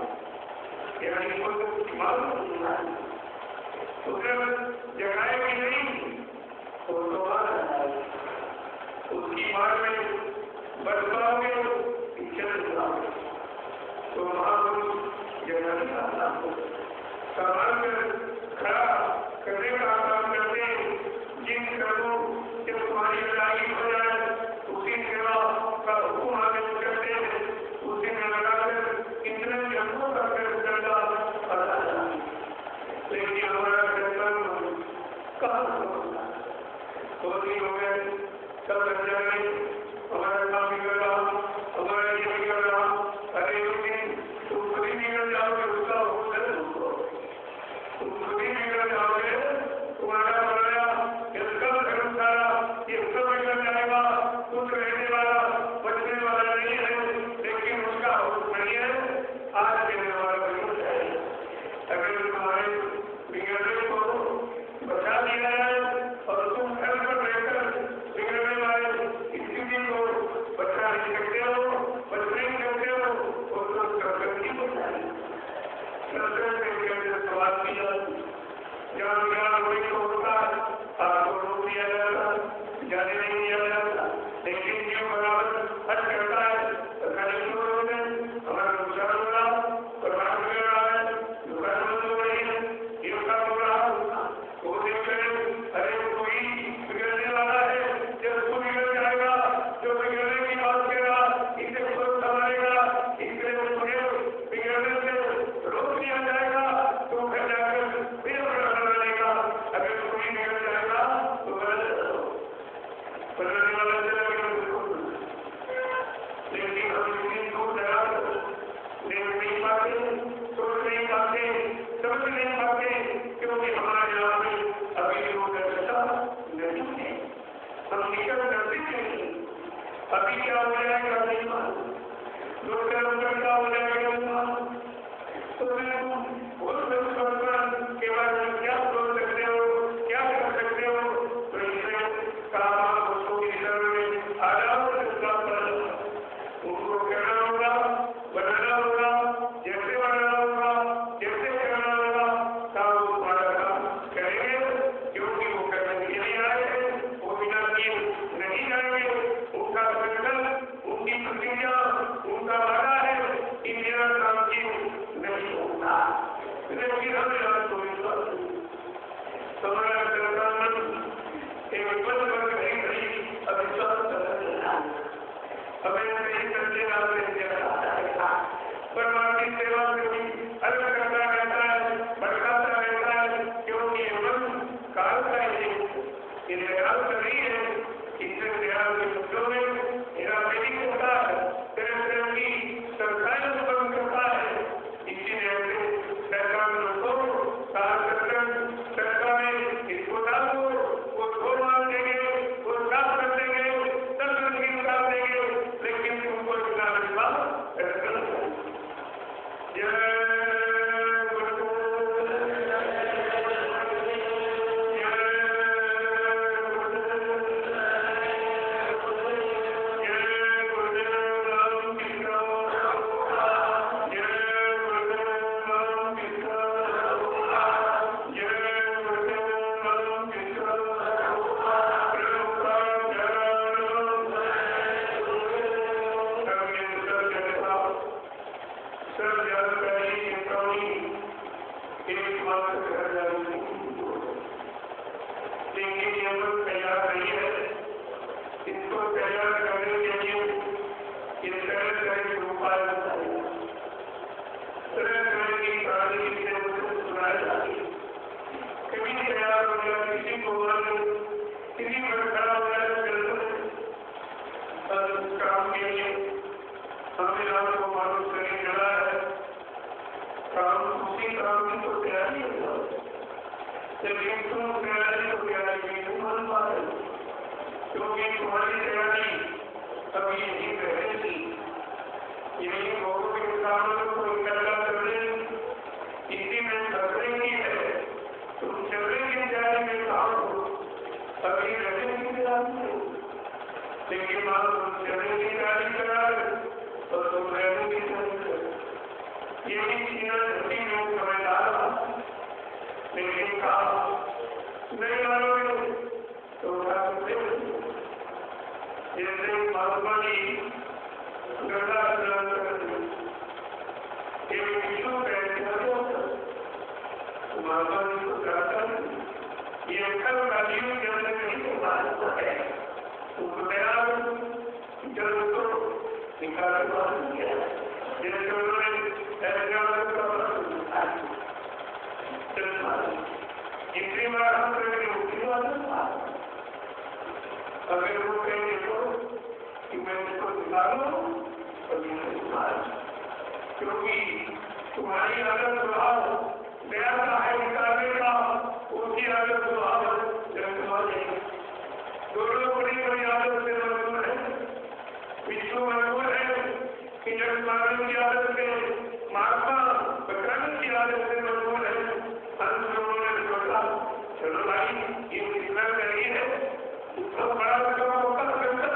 यानी उसे जगाएगी नहीं, वो तो उसकी मार में बच पाओगे, चल जाओगे। तो महापुरुष जगाने का काम संभाल कर खड़ा करने का काम करते हैं। जिन कर्मों जब तुम्हारी लड़ाई हो जाए उसी सेवा का हुक्म आगे करते हैं, उसी में लगाकर इतने जन्मों का करता आता है। लेकिन हमारा कर्तव्य कहाँ होती हो गए, सब लग जाए, हमारा काम बिगड़ रहा, हमारा ये बिगड़ रहा। अरे तुम खुद ही बिगड़ जाओगे, उसका तुम खुद ही बिगड़ जाओगे, तुम्हारा बनाया इसका धर्मशाला ये सब बिगड़ जाएगा। कुछ रहने वाला बचने वाला नहीं है, लेकिन उसका नहीं है, आज कहने वाला बिगड़ जाएगा। अगर तुम्हारे बिगड़ने को बचा दिया है और तुम घर पर रहकर बिगड़ने वाले स्थिति को बचा नहीं सकते हो, बच नहीं सकते हो, वो तो कर्तव्य हो जाएगी। सवाल किया जहाँ ज्ञान वही को होता है, आपको रोक दिया जाता, जाने नहीं दिया जाता, लेकिन जो बराबर हट करता है हमारा नुकसान हो रहा, प्रभाव मिल रहा है, दुकान बंद हो रही है, ये काम हो रहा, वो देख अरे कोई बिगड़ने वाला है, जब उसको बिगड़ जाएगा, जो बिगड़ने की बात करेगा, इसे खुद संभालेगा, इसलिए उसको बिगड़ने से रोक दिया जाएगा, तो घर जाकर फिर बना लेगा। अगर कोई बिगड़ जाएगा तो बदलने वाला चलेगा, लेकिन हम इतनी दूर दराज देख नहीं पाते, सोच नहीं पाते, समझ नहीं पाते, क्योंकि हमारे यहाँ में अभी वो दर्शता नहीं है, हम निकल करते नहीं। अभी क्या हो जाएगा नहीं मालूम, दो किलोमीटर क्या हो जाएगा नहीं मालूम। तो उस के बारे में क्या सोच सकते हो, क्या कर सकते हो, तो इसने कहा उसको में आ जाओ, उनको करना होगा, बनाना होगा, जैसे बनाना होगा, जैसे करना होगा, तब वो तुम्हारा काम करेंगे, क्योंकि वो करने के लिए आए हैं, वो बिना किए नहीं जाएंगे। उनका संकल्प, उनकी प्रतिज्ञा, उनका वादा है कि मेरा काम क्यों नहीं होगा, लेकिन हम यहाँ तो हमारा संकल्प एक बल वर्ग नहीं रही, अविश्वास हमें नहीं करते परमात्मा की सेवा से भी अलग करता रहता है, भटकाता रहता है, क्योंकि ये मन काल का ही ये निराल का नहीं है। इससे निराल के शब्दों में मेरा मेरी होता है, तरह तरह की संस्थाएं उत्पन्न करता है। इसीलिए सरकार को कहा सरकार में इसको डाल दो, वो धो मार देंगे, वो साफ कर देंगे, सब गंदगी निकाल देंगे, लेकिन तुमको इतना विश्वास लेकिन कहा नहीं मानोगे तो जैसे महात्मा जी गंगा स्नान करते एक विष्णु महात्मा जी को कहता ये अक्सर राजीव जल नहीं तो मानता है तैयार जल को निकाल किया जैसे उन्होंने जितनी बार हम करेंगे उतनी बार अगर वो कहेंगे तो कि मैं इसको निकालू और क्योंकि तुम्हारी अगर स्वभाव नया सा है निकालने का उसकी अगर स्वभाव दोनों बड़ी बड़ी आदत से मजबूर है विष्णु मजबूर है कि जब मानव की आदत से महात्मा बकराने की आदत से मजबूर है अंत में उन्होंने सोचा चलो भाई ये कितना नहीं है तो बड़ा बड़ा होता संकट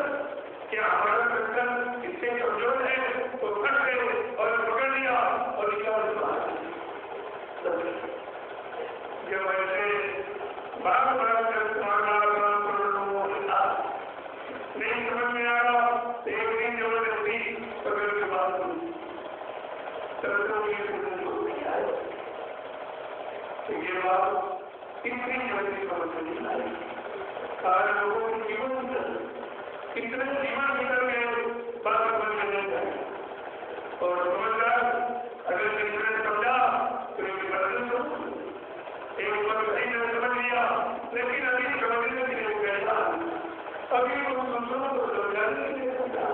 क्या हमारा संकट इससे कमजोर है तो फट गए और पकड़ लिया और निकाल जब ऐसे बार बार नहीं समझ में आ रहा तो एक दिन जबरदस्ती पकड़ के बात हुई ये बात कितनी जल्दी समझ नहीं आई सारे लोगों के जीवन कितने जीवन निकल गए बात समझ में नहीं आई और समझदार अगर किसी ने समझा तो एक बदल दो एक बार सही ने समझ लिया लेकिन अभी समझने के लिए कैसा अभी वो दूसरों को समझाने के लिए समझा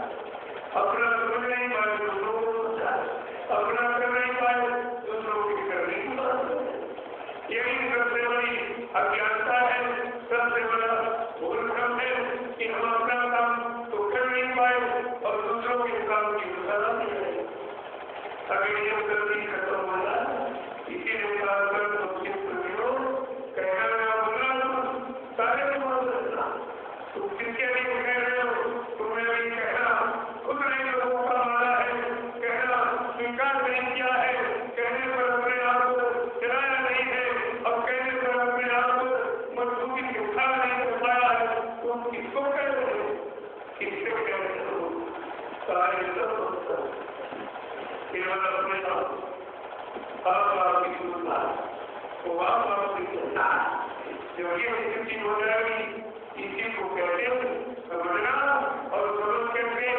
अपना समझ नहीं पाए दूसरों को समझा अपना कर नहीं पाए दूसरों की करने की बात यही सबसे बड़ी अज्ञानता है सबसे बड़ा भूलभ्रम है कि हम अपना काम तो कर नहीं पाए और दूसरों के काम की सलाह नहीं है अगर ये गलती खत्म हो जाए इसीलिए कहना बोला सारे तुम किसके लिए कह रहे हो तुम्हें भी कहना खुद नहीं लोगों का माना है कहना स्वीकार नहीं किया है कहने पर अपने आप को चलाया नहीं है और कहने पर अपने आप को मजबूती से उठा नहीं कर पाया है तुम किसको कह रहे हो किससे कह रहे हो सारे केवल अपने आप आपकी सुनना वो आपकी सुनना जब ये स्थिति हो जाएगी इसी को कहते हैं समझना और समझ करके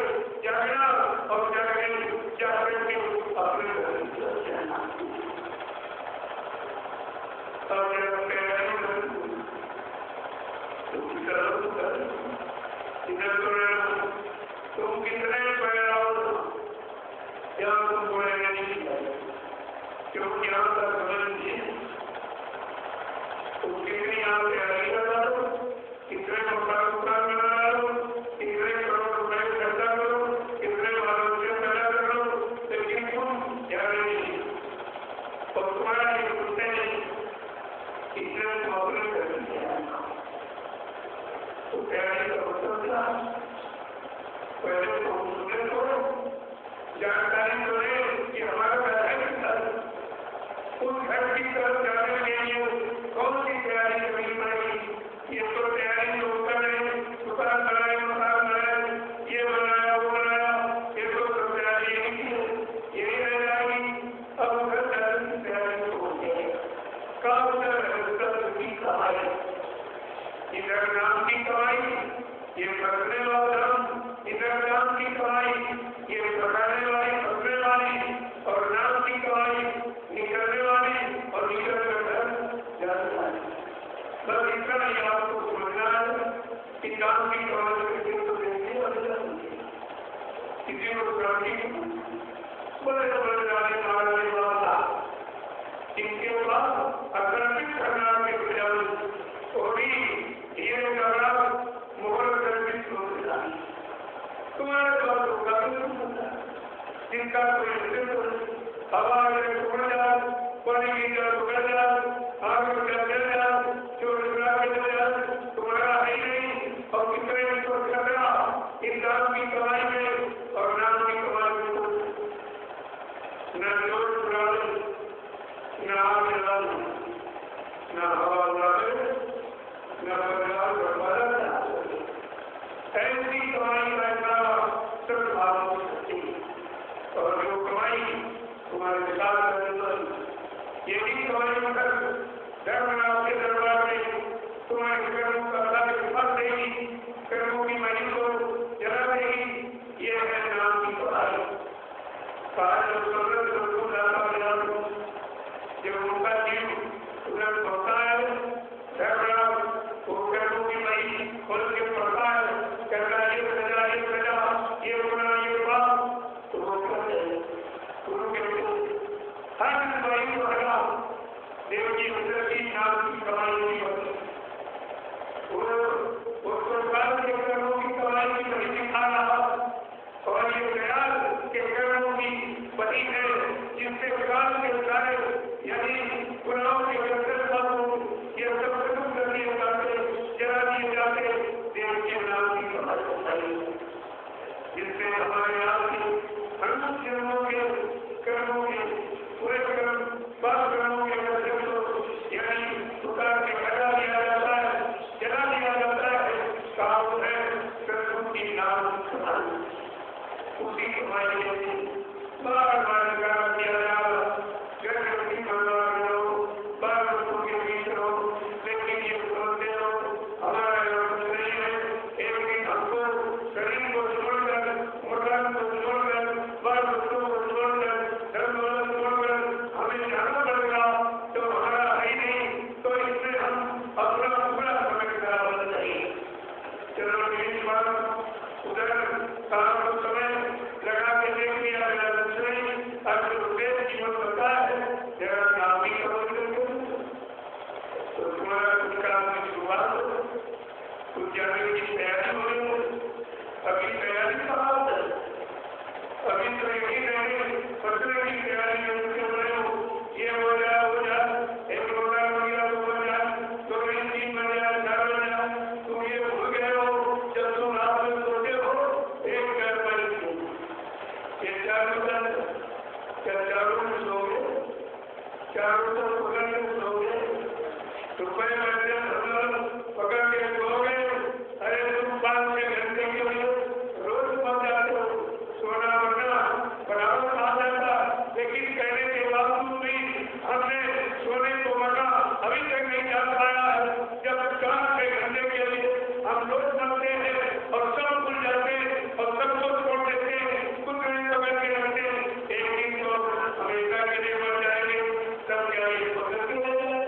जागना और जागने जागने के अपने तुम कितने पैराओ यहाँ तुम बोलेंगे नहीं क्योंकि यहाँ तक समझ लीजिए तुम कितनी यहाँ तैयारी लगा दो कितने मकान बना लो कितने करोड़ रुपए खर्चा करो कितने मानव से पैदा करो लेकिन तुम जाने नहीं और तुम्हारा ये सुनते नहीं कितने अपने कर तो तैयारी का मतलब क्या पहले तो हम सुनने छोड़ो जानकारी तो ले कि हमारा घर है कितना उस घर की तरफ जाने के लिए कौन सी तैयारी करनी पड़ेगी ये तो तैयारी जो कर रहे दुकान बनाए मकान बनाए ये बनाया वो बनाया ये तो सब तैयारी यही की यही रह जाएगी अब उधर जाने की तैयारी तो हो जाएगी कहाँ उधर की कमाई इधर नाम की कमाई ये फंसने वाला नाम इधर नाम की कमाई ये पकाने वाली फंसने वाली और नाम की कमाई निकलने वाली और निकल कर जाने वाली बस इतना ही आपको समझना है कि नाम की कमाई किसी को देंगे और किसी को क्रांति बड़े बड़े जाने वाले वाला इनके पास आकर्षित करना के बजाय थोड़ी ये करना मोहर कर्मित हो जाए तुम्हारे पास होगा जिनका कोई हवा अगर उड़ जाए पानी की तरह उड़ जाए आग में चल जाए चोर चुरा के चल जाए तुम्हारा है नहीं और कितने को खतरा इन नाम की कमाई में और नाम की कमाई में न चोर चुरा न आग जला न हवा उड़ावे, न परिवार बर्बाद, ऐसी कमाई करना सब भाव सकती और जो कमाई तुम्हारे साथ यही कमाई कर धर्मनाथ के दरबार में तुम्हारे कर्मों का लाभ फल देगी, कर्मों की मणि को जला देगी। ये है नाम की कमाई। जब उनका जीव उधर पड़ता है, धर्मनाथ वो कर्मों की मणि खोल के पड़ता है, करना ये प्रजा ये गुना ये पाप, तो वो कहते हैं हर कमाई को हटा देव की की नाम की कमाई नहीं होती। उसको काल के कर्मों की कमाई की नहीं दिखा रहा और ये प्रयास के कर्मों की बनी है जिससे काल के उतारे यानी गुनाहों के ये सब खत्म कर दिए जाते, जला दिए जाते, देव के नाम की कमाई होती, जिससे हमारे यहाँ की अनंत जन्मों के कर्मों के पूरे कर्म पाप कर्मों के यानी उतार के हटा दिया जाता है, जला दिया जाता है। काम है कर्मों की नाम कमाई, उसी कमाई के बार बार गाना किया जा रहा, घर की बार लोगों के बीच रहो, लेकिन ये बोलते हो हमारा शरीर है, एक दिन हमको शरीर को छोड़कर, मकान को छोड़कर, बार बच्चों को छोड़कर, धर्म छोड़कर हमें जाना पड़ेगा, तो हमारा है नहीं, तो इसमें हम अपना पूरा समझदार बन जाएंगे। चलो एक बार उधर काम को समय लगा के देख लिया गया, अगर उद्देश्य जीवन होता है जरा नाम ही तो तुम्हारा कुछ काम की शुरुआत हो, कुछ जाने की तैयारी हो रही हो, अभी तैयारी कहाँ है, अभी तो यही रहने फसले की तैयारी हो रहे हो, ये हो जाए एक रोजा हो गया तो हो जाए, तो 3 बन जाए 4 बन जाए, तुम ये भूल गए हो जब तुम रात में सोते हो एक घर पर ये 4 बजा क्या चारों में सोगे, चारों तो पकड़ के सोगे, रुपये पकड़ के सोगे, अरे तुम 5-6 घंटे के लिए रोज पहुंच जाते हो, सोना बनना बनावट आ जाता, लेकिन कहने के बावजूद भी हमने सोने को मना अभी तक नहीं जा पाया है। जब 4-6 घंटे के लिए हम लोग बनते हैं और सब भूल जाते हैं और सबको छोड़ देते हैं, कुछ नहीं पकड़ के रखते हैं, एक दिन तो अमेरिका के लिए बन जाएंगे, तब क्या ये पकड़ के हो जाए।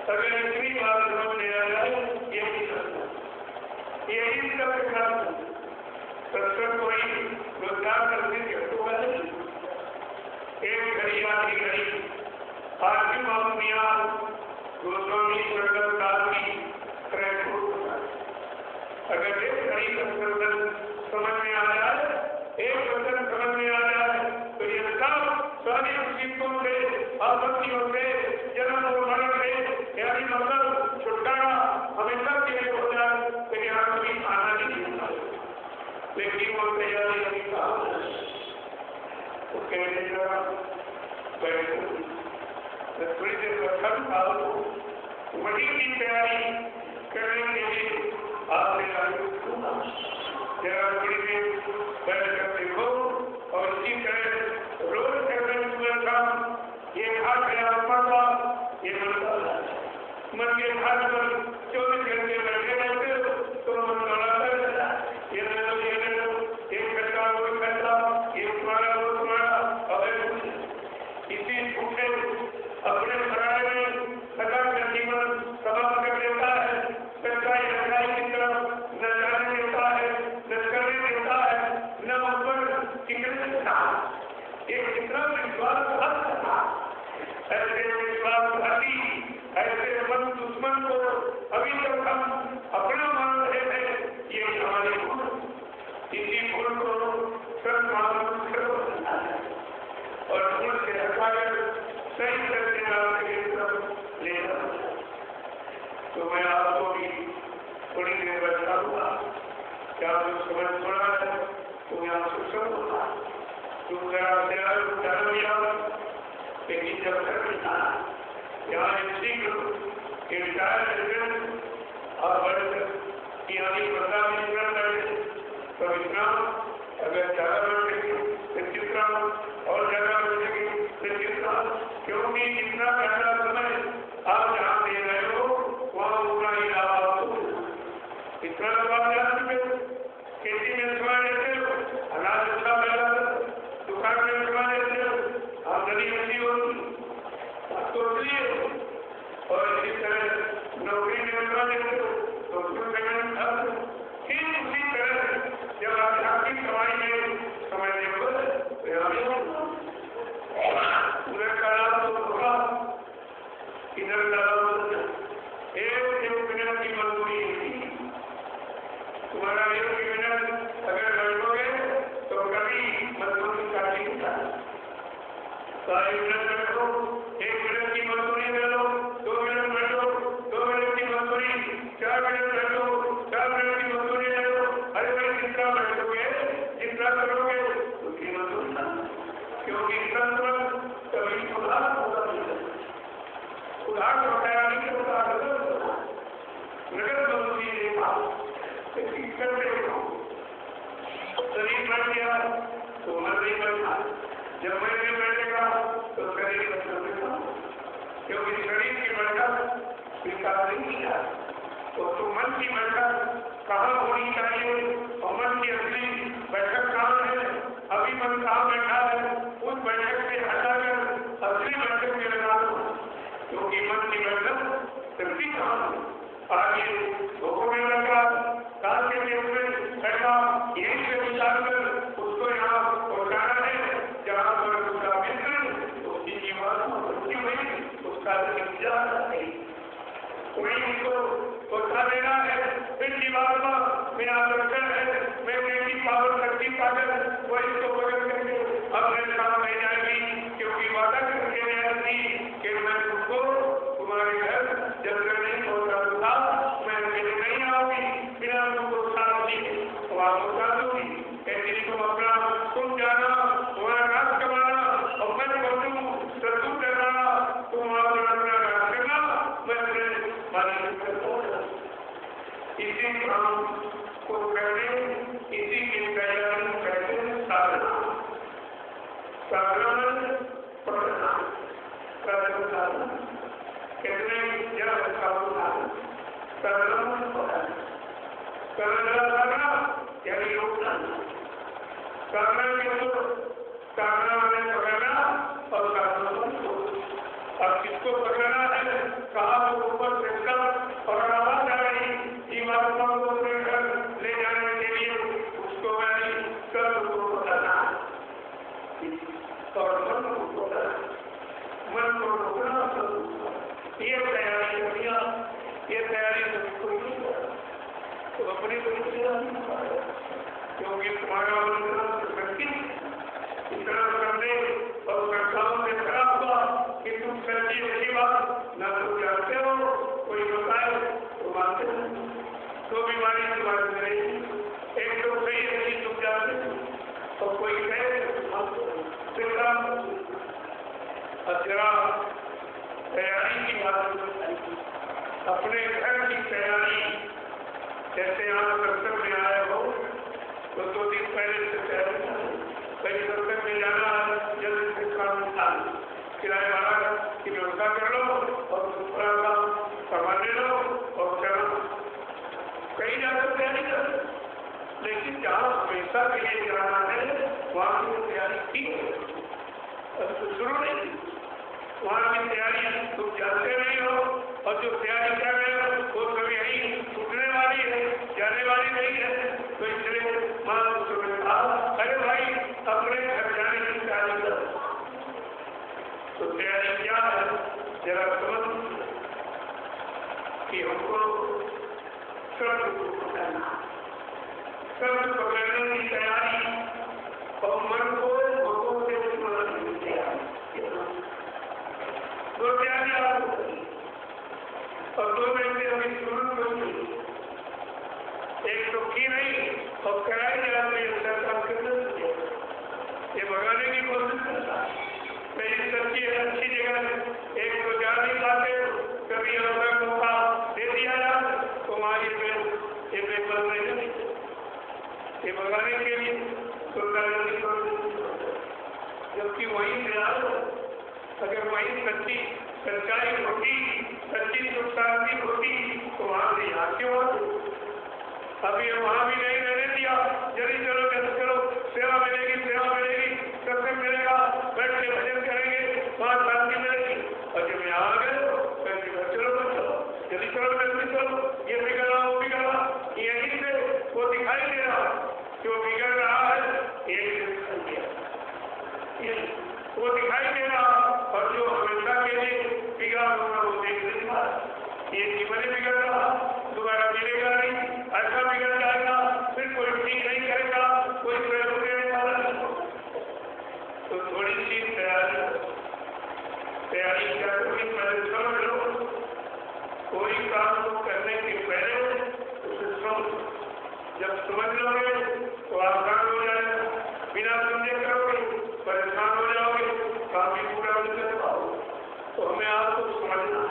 अगर इतनी बात समझ में आ जाए यही सब सत्संग कोई रोजगार करने के होगा नहीं। एक घड़ी आधी घड़ी आदमी मामूमिया गोस्वामी स्वर्गल काली अगर एक घड़ी सत्संग समझ में आ जाए, एक वचन समझ में आ जाए, तो ये सब सारी मुसीबतों से आपत्तियों से जन्म और मरण से यानी मतलब छुटकारा हमेशा के लिए हो जाए, तो यहाँ कभी आना नहीं होता, लेकिन वो तैयारी नहीं था, तो कहने लगा थोड़ी देर रखन था, वही की तैयारी करने के लिए आपने जरा थोड़ी देर बैठ कर देखो और इसी तरह रोज करने सुबह शाम ये हाथ गया का ये मन के हाथ पर 24 घंटे बैठे रहते तो मन दौड़ाता रहता, ये एक घंटा वो घंटा ये तुम्हारा वो तुम्हारा, और इसी भूखे अपने सराय में सदा का जीवन समाप्त कर देता है, सरकारी रंगाई की तरफ न जाने देता है, न करने देता है, न ऊपर टिकने देता, एक कितना विश्वास ऐसे विश्वासघाती ऐसे मन दुश्मन को अभी तक हम अपना मान रहे थे, ये हमारी भूल, इसी भूल को सब मालूम करो और भूल से हटाकर सही करने वाले लेना। तो मैं आपको भी थोड़ी देर बताऊंगा, क्या जो समझ थोड़ा है तो मैं आपको समझूंगा, तुम जरा लेकिन जब तक यहाँ एक कि रिटायर और बढ़कर यहाँ की बता नहीं कर रहे तो इतना अगर ज़्यादा बढ़ेगी फिर कितना और ज़्यादा बढ़ेगी फिर कितना, क्योंकि जितना पहला समय आप जहाँ दे रहे हो वहाँ उतना ही लाभ आपको इतना लाभ जा चुके हो। खेती में समय देते हो, अनाज अच्छा पैदा, दुकान में समय देते हो, आमदनी अच्छी होती तो इसलिए, और इसी तरह नौकरी में समय देते हो तो उसमें पेमेंट था। ठीक उसी तरह जब आप आपकी कमाई में समय देखो उधर का लाभ तो होगा, इधर का लाभ एक मिनट की मजदूरी होगी। तुम्हारा एक मिनट अगर बैठोगे तो कभी मजदूरी काटी होता है। 1 मिनट बैठो, 1 मिनट की मजदूरी ले लो, 2 मिनट बैठो, 2 मिनट की मजदूरी, 4 मिनट बैठो, 4 मिनट की मजदूरी ले लो। अरे भाई जितना बैठोगे जितना करोगे उसकी मजदूरी ना, क्योंकि कभी उधार होगा, उधार बताया नहीं तो उधार नगद मजदूरी करते हो। शरीर बढ़ गया तो मन नहीं बढ़ा, जब मन नहीं बैठेगा तो शरीर बढ़ेगा, क्योंकि शरीर की बढ़त स्वीकार नहीं किया तो मन की बढ़त कहाँ होनी चाहिए और मन की असली बैठक कहाँ है, अभी मन कहाँ बैठा है, उस बैठक से हटाकर असली बैठक में लगा दो, क्योंकि मन की बैठक शक्ति कहाँ है। आगे धोखों में लगा काल के लिए बैठा, यही से विचार कर उसको यहाँ पहुँचाना है जहाँ पर उसका मित्र उसकी जीवन मृत्यु हुई, उसका इंतजार नहीं, वही उसको पहुँचा देना है। फिर जीवात्मा में आकर्षण है, मैं मेरी पावर शक्ति पाकर वही को बदल करके अपने काम नहीं जाएगी, क्योंकि वादा करके नहीं थी कि मैं तुमको तुम्हारे घर जल्द नहीं पहुँचा दूंगा, मैं अकेले नहीं आऊंगी, बिना तुमको साथ दी वहाँ पहुँचा दूंगी। ऐसी तुम अपना तुम जाना, तुम्हारा राज कमाना और मैं पहुँचू सत्तू करना, तुम अपना राज करना, मैं अपने मालिक करता। इसी काम को करने, इसी की तैयारी करते साधना, साधना पढ़ना, साधना कितने जब साधना साधना यानी योगदान, साधना में पकड़ना और साधना अब किसको पकड़ना है, कहाँ वो ऊपर से और आवाज आ रही जीवात्मा को अपने घर ले जाने के लिए उसको मैंने कर्म को बताना और मन को बताना, मन को रोकना, ये तैयारी करनिया, ये तैयारी कोई नहीं करा तो अपनी क्योंकि तुम्हारा शक्ति इतना करने और घटनाओं से खराब हुआ कि तुम सच्ची अच्छी बात न तो जानते हो, कोई बताए तो मानते हो, तो बीमारी तुम्हारे से नहीं, एक तो सही अच्छी तुम जानते हो और कोई कहे जरा तैयारी की बात, अपने घर की तैयारी, जैसे आप सत्संग में आए हो तो 2 दिन पहले से तैयारी कहीं सत्संग में जाना, जल्दी से काम निकाल किराए वाला की व्यवस्था कर लो और दूसरा काम सामान ले लो और चलो, कहीं जाकर तैयारी कर, लेकिन जहाँ हमेशा के लिए जाना है वहाँ की तैयारी ठीक है, शुरू नहीं, वहाँ की तैयारी तुम जानते नहीं हो और जो तैयारी कर रहे हो वो कभी यही छूटने वाली है, जाने वाली नहीं है, तो इसलिए माँ उसने कहा अरे भाई अपने घर जाने की तैयारी करो। तो तैयारी क्या है जरा समझ कि हमको शब्द पकड़ने की तैयारी और मन को भगवान से सुनाने की तैयारी, दो तैयारी आपको और 2 में से अभी शुरू करूंगी, एक तो की नहीं और कराई जाती है, ये भगाने की कोशिश करता है, मेरी सच्ची अच्छी जगह एक तो जा नहीं पाते मंगाने के लिए जबकि वही ध्यान अगर वही सच्ची सच्चाई होती, सच्ची सुशांति होती तो वहां से यहाँ क्यों आते? अभी वहां भी नहीं रहने दिया, जल्दी चलो चलो, सेवा मिलेगी सत्संग मिलेगा, बैठ के भजन करेंगे, वहां शांति मिलेगी। और जब यहाँ आ गए चलो जल्दी चलो, ये बिगड़ रहा वो बिगड़ रहा, यहीं से वो दिखाई दे रहा जो बिगड़ रहा है वो दिखाई दे रहा, और जो हमेशा के लिए बिगाड़ होगा वो देख नहीं पा रहा। ये जीवन बिगड़ रहा, दोबारा मिलेगा नहीं, ऐसा बिगड़ जाएगा, फिर कोई ठीक नहीं करेगा, कोई प्रयोग देने वाला नहीं। तो थोड़ी सी तैयारी करके पहले समझ लो, कोई काम को करने के पहले उसे समझो। जब समझ लोगे तो आसान हो जाएगा, बिना समझे करोगे परेशान हो जाओगे, काम भी पूरा नहीं कर पाओगे। तो हमें आपको समझना,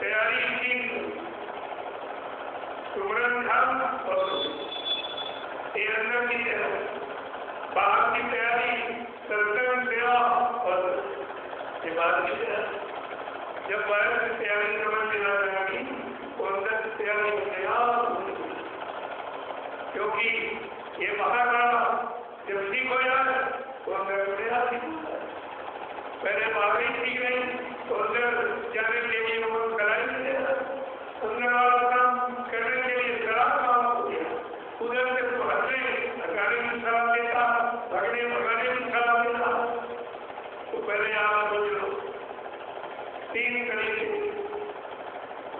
तैयारी ठीक, सुमरन ध्यान और ये अंदर की तैयारी, बाहर की तैयारी सत्संग सेवा और ये बाहर की तैयारी। जब बाहर की तैयारी समझ में आ जाएगी तो अंदर की तैयारी क्योंकि ये बाहर वाला जब ठीक हो जाए तो अंदर मेरा ठीक हो जाए। पहले बाहर ही ठीक नहीं तो अंदर जाने के लिए वो कराई नहीं देगा, अंदर वाला काम करने के लिए खराब काम हो गया। उधर से तो हंसने गाने में खराब देता, भगने भगाने में खराब देता। तो पहले आप सोच लो, 3 तरीके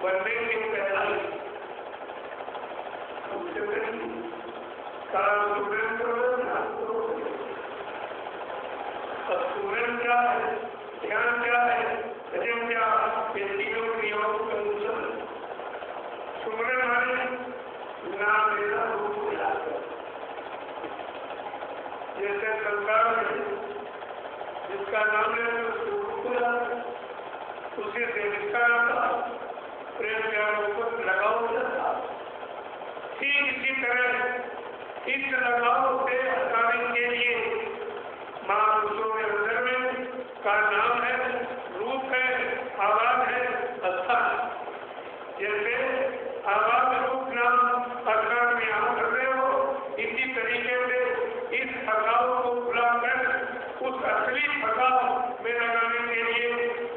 बनने की पहचान सूरन क्या है, ध्यान क्या है, भजन क्या, ये तीनों क्रियाओं का अनुसरण। सुमरन माने नाम लेना, रूप को याद कर। जैसे संसार में जिसका नाम लेना उसको रूप को याद कर, उसी से रिश्ता आता, प्रेम प्यार ऊपर लगाव जाता। ठीक इसी तरह इस लगाव से हटाने के लिए महापुरुषों के अंदर में का नाम है, रूप है, आवाज है, अच्छा। जैसे आवाज रूप नाम अर्थात में आप कर रहे हो, इसी तरीके से इस थकाव को बुलाकर उस असली थकाव में लगाने के लिए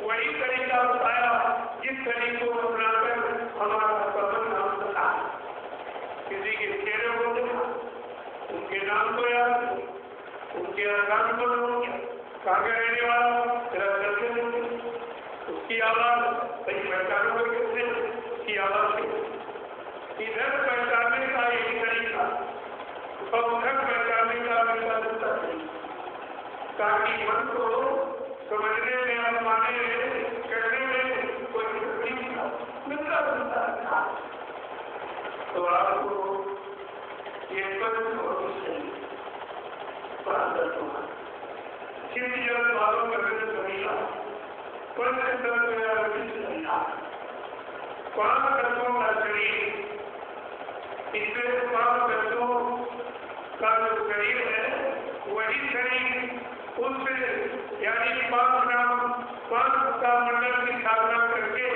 वही तरीका बताया जिस तरीकों को अपनाकर हमारा पसंद नाम बता। किसी के चेहरे को देखा, उनके नाम को याद, उनके आसान को कहाँ का रहने वाला उसकी आवाज सही पहचानों कैसे, उसकी आवाज से इधर पहचानने का यही तरीका और उधर पहचानने का मिलता ताकि मन को समझने में और माने करने में कोई मिलता जुलता। तो आपको ये शिव जल बालों करने समीला पांच तत्वों का शरीर, इसमें 5 तत्वों का जो शरीर है वही शरीर उस यानी 5 नाम 5 का मंडल की स्थापना करके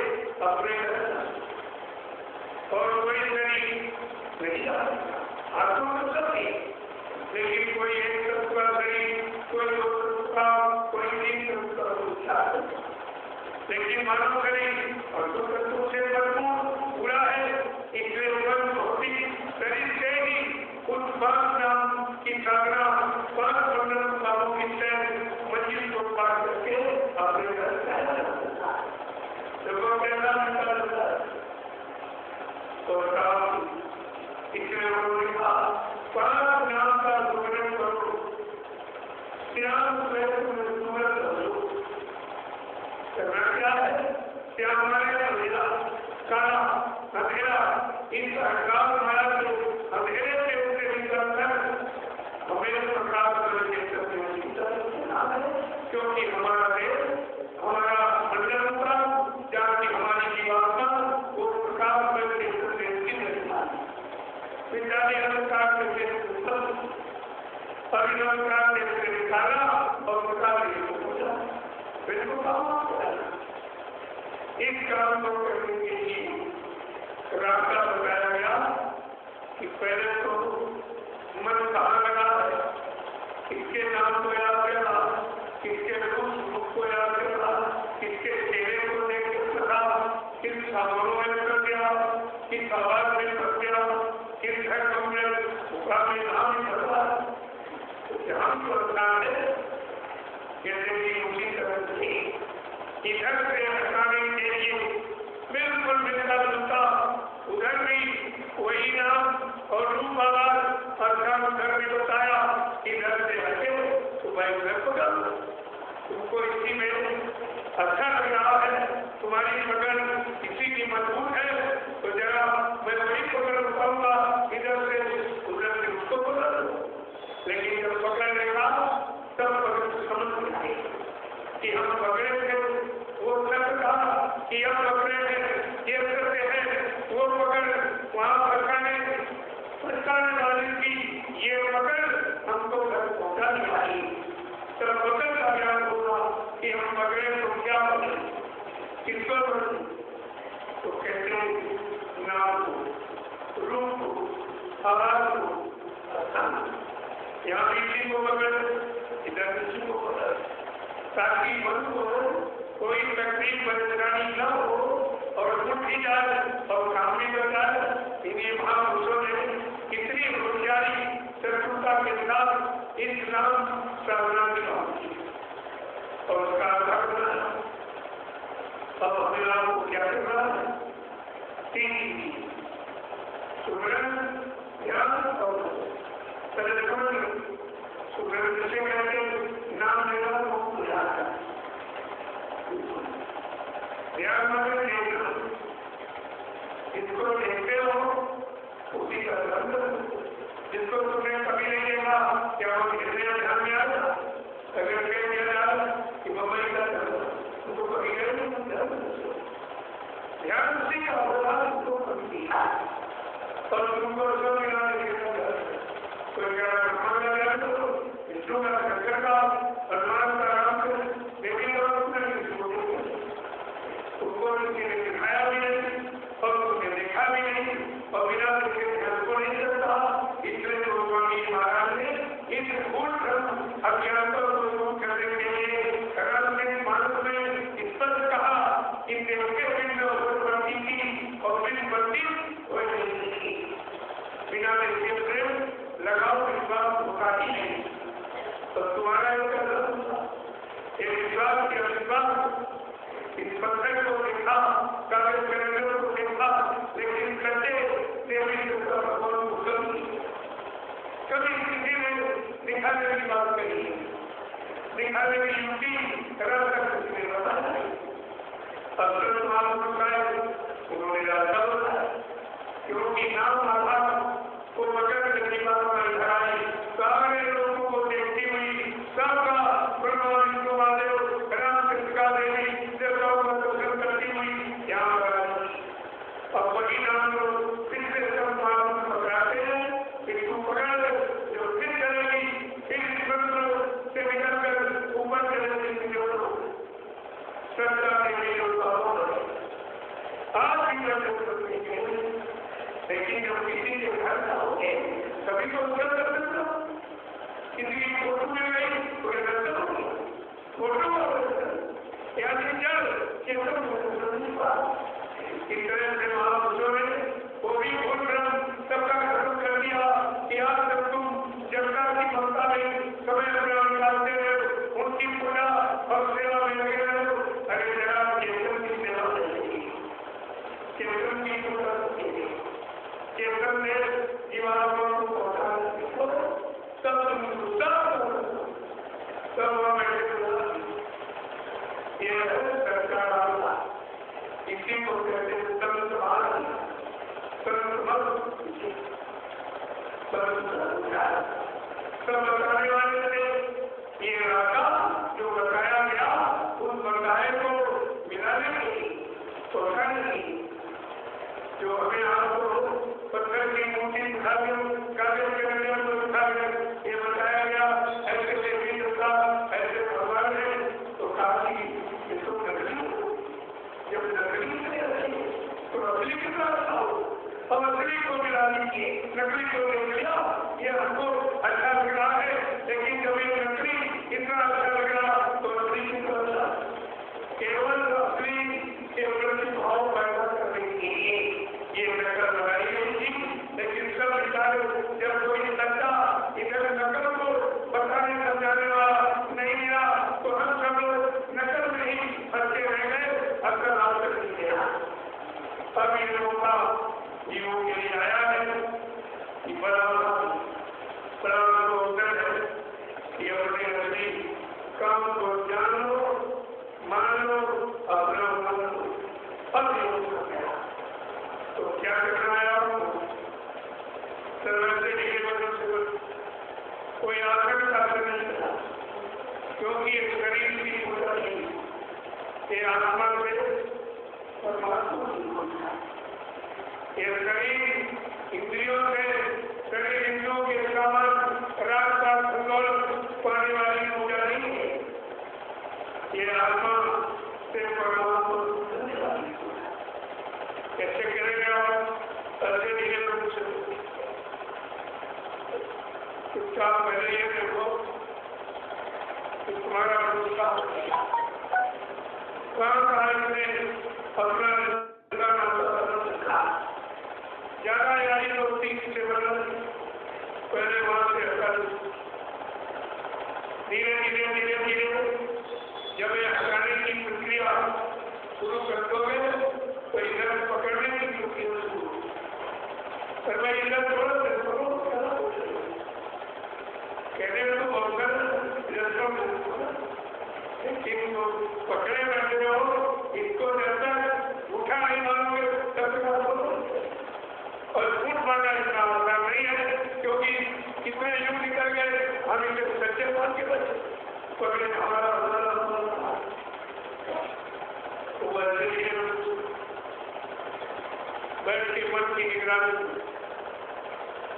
अपने और वही शरीर नहीं आत्मा मतलब नहीं, लेकिन कोई एक तत्व का शरीर, कोई 2 तत्व का, कोई 3 तत्व का, लेकिन मानव शरीर और 2 तत्वों से भरपूर पूरा है। इसलिए भौतिक शरीर से ही उस 5 नाम की साधना 5 मंडल कामों की मंजिल को पार करके अपने घर जब पहला निकाल होता है तो इसलिए उन्होंने कहा 5 नाम का सुमरन करो, श्याम सुमरन करो। करना क्या है? श्याम हमारे अंधेरा, काला अंधेरा, इस अहंकार माया को अंधेरे से उसे निकालकर हमें प्रकाश करके क्योंकि हमारा देश हमारा मंडल होगा जहाँ की हमारी जीवात्मा वो प्रकाश करके विद्यालय अलंकार करके अभी नमस्कार ने उसे निकाला और बता दिए को पूछा बिल्कुल काम इस काम को करने के लिए रास्ता बताया गया कि पहले तो मन कहाँ लगा है, किसके नाम को याद करना, किसके रूप को याद करना, किसके चेहरे को देख सका, किस साधनों में कर दिया, किस आवाज में कर दिया, किस घर में नाम करता ध्यान को रखना है। जैसे कि उसी तरह से इधर से हटाने के लिए बिल्कुल मिलता जुलता उधर भी वही नाम और रूप आवाज और उधर भी बताया, इधर से हटे तो भाई उधर को डालो, तुमको इसी में अच्छा लग रहा है, तुम्हारी पकड़ इसी की मजबूत है तो जरा मैं वही पकड़ उठाऊंगा, इधर से उसको पकड़ लो। लेकिन जब पकड़ लेगा तब पकड़ समझ में आए कि हम पकड़े थे, वो सब कहा कि हम पकड़े हैं, ये करते हैं, वो पकड़ वहां फटकाने वाली की ये पकड़ हमको घर पहुंचाने वाली, तब पकड़ का ज्ञान होगा कि हम पकड़े तो क्या पकड़े, किसको पकड़े, तो कहते हैं नाम को, रूप को, आवाज को, यहाँ इसी को पकड़, इधर इसी को पकड़, ताकि मन को कोई तकलीफ परेशानी न हो और उठ ही जाए और काम भी कर जाए। इन्हीं महापुरुषों ने कितनी होशियारी चतुरता के साथ इस नाम साधना की बात की और उसका आधार बनाया। अब हमें आपको क्या करना है? 3 चीज, सुमरन, ध्यान और तर्जमन। सुमरन जिसे कहते हैं नाम लेना को याद करना, ध्यान में देखना, जिसको देखते हो उसी का ध्यान करो, जिसको तुमने कभी नहीं देखा क्या वो देखने का ध्यान में आया, अगर कह दिया कि बम्बई का तुमको कभी गए नहीं ध्यान उसी का होगा तुमको कभी और तुमको सब मिला कोई ब्रह्मांड का ध्यान करो, विष्णु का शंकर का हनुमान का राम करो, लेकिन तुमको किसी ने दिखाया भी नहीं और तुमने देखा भी नहीं और बिना देखे ध्यान को नहीं करता। इसलिए गोस्वामी महाराज ने इस भूल अज्ञानता को दूर करने के लिए राजनीतिक मानस में स्पष्ट कहा कि देवके बिंद बंदी की और बिन बंदी कोई नहीं, बिना देखे से लगाओ विश्वास होता ही नहीं। तो तुम्हारा एक विश्वास के अविश्वास इस पत्थर को देखा, कागज कैलेंडर को देखा, लेकिन करते देवी देवता भगवान को कभी किसी ने दिखाने की बात कही, दिखाने की युक्ति रह कर किसी ने बताया नहीं। अक्सर उन्होंने राजा बोला क्योंकि नाम आधार को पकड़ की बात में धराई, सारे लोगों को देखती हुई सबका ब्रह्मा विष्णु महादेव राम कृष्ण देवी देवताओं का दर्शन करती हुई यहाँ पर अब वही नाम जो फिर से सब मालूम पकड़ाते हैं, फिर तू पकड़ जो फिर चलेगी, फिर मंत्र से निकल कर ऊपर चलेगी, सच्चा देवी आज भी लेकिन जब किसी के घर जाओगे कभी तो उधर कर सकते हो, किसी की फोटो में गई तो फोटो या चल इस तरह से महापुरुषों ने वो भी भूल सबका खत्म कर दिया कि आज तक तुम जनता की ममता में समय अपना निकालते रहे, उनकी पूजा और सेवा में लगे रहे। अरे जरा केतन की सेवा करेगी, केतन की पूजा करेगी, केतन ने जीवात्मा को पहुंचा तब तुम सब ये सरकार इसी को कहते हैं संत भारत, सब बताने वाले थे। ये राजा जो बताया गया उस बताए को मिला नहीं, सोचा नहीं, जो हमें आपको पत्थर की मूर्ति दिखा दे, कागज के नजर को दिखा दे, ये बताया गया ये आत्मा से परमात्मा की होता है। ये शरीर इंद्रियों से, शरीर इंद्रियों के समान रास्ता खंगोल पाने वाली पूजा नहीं है। ये आत्मा से परमात्मा करने वाली पूजा। कैसे करेंगे आप? ऐसे धीरे रूप से चुपचाप पहले ये देखो कि तुम्हारा गुस्सा कहाँ इसने अपना ज्यादा यारी होती से बदल पहले वहां से हटा धीरे धीरे धीरे धीरे जब ये हटाने की प्रक्रिया शुरू कर दोगे तो इधर पकड़ने की प्रक्रिया शुरू पर मैं इधर थोड़ा कहने में तो बहुत लेकिन पकड़े बैठे हो इसको जैसा उठा नहीं मानोगे और झूठ मानना इतना आसान नहीं है क्योंकि कितने युग निकल गए हम इसे सच्चे मान के बचे पकड़े हमारा तो वैसे बैठ के मन की निगरानी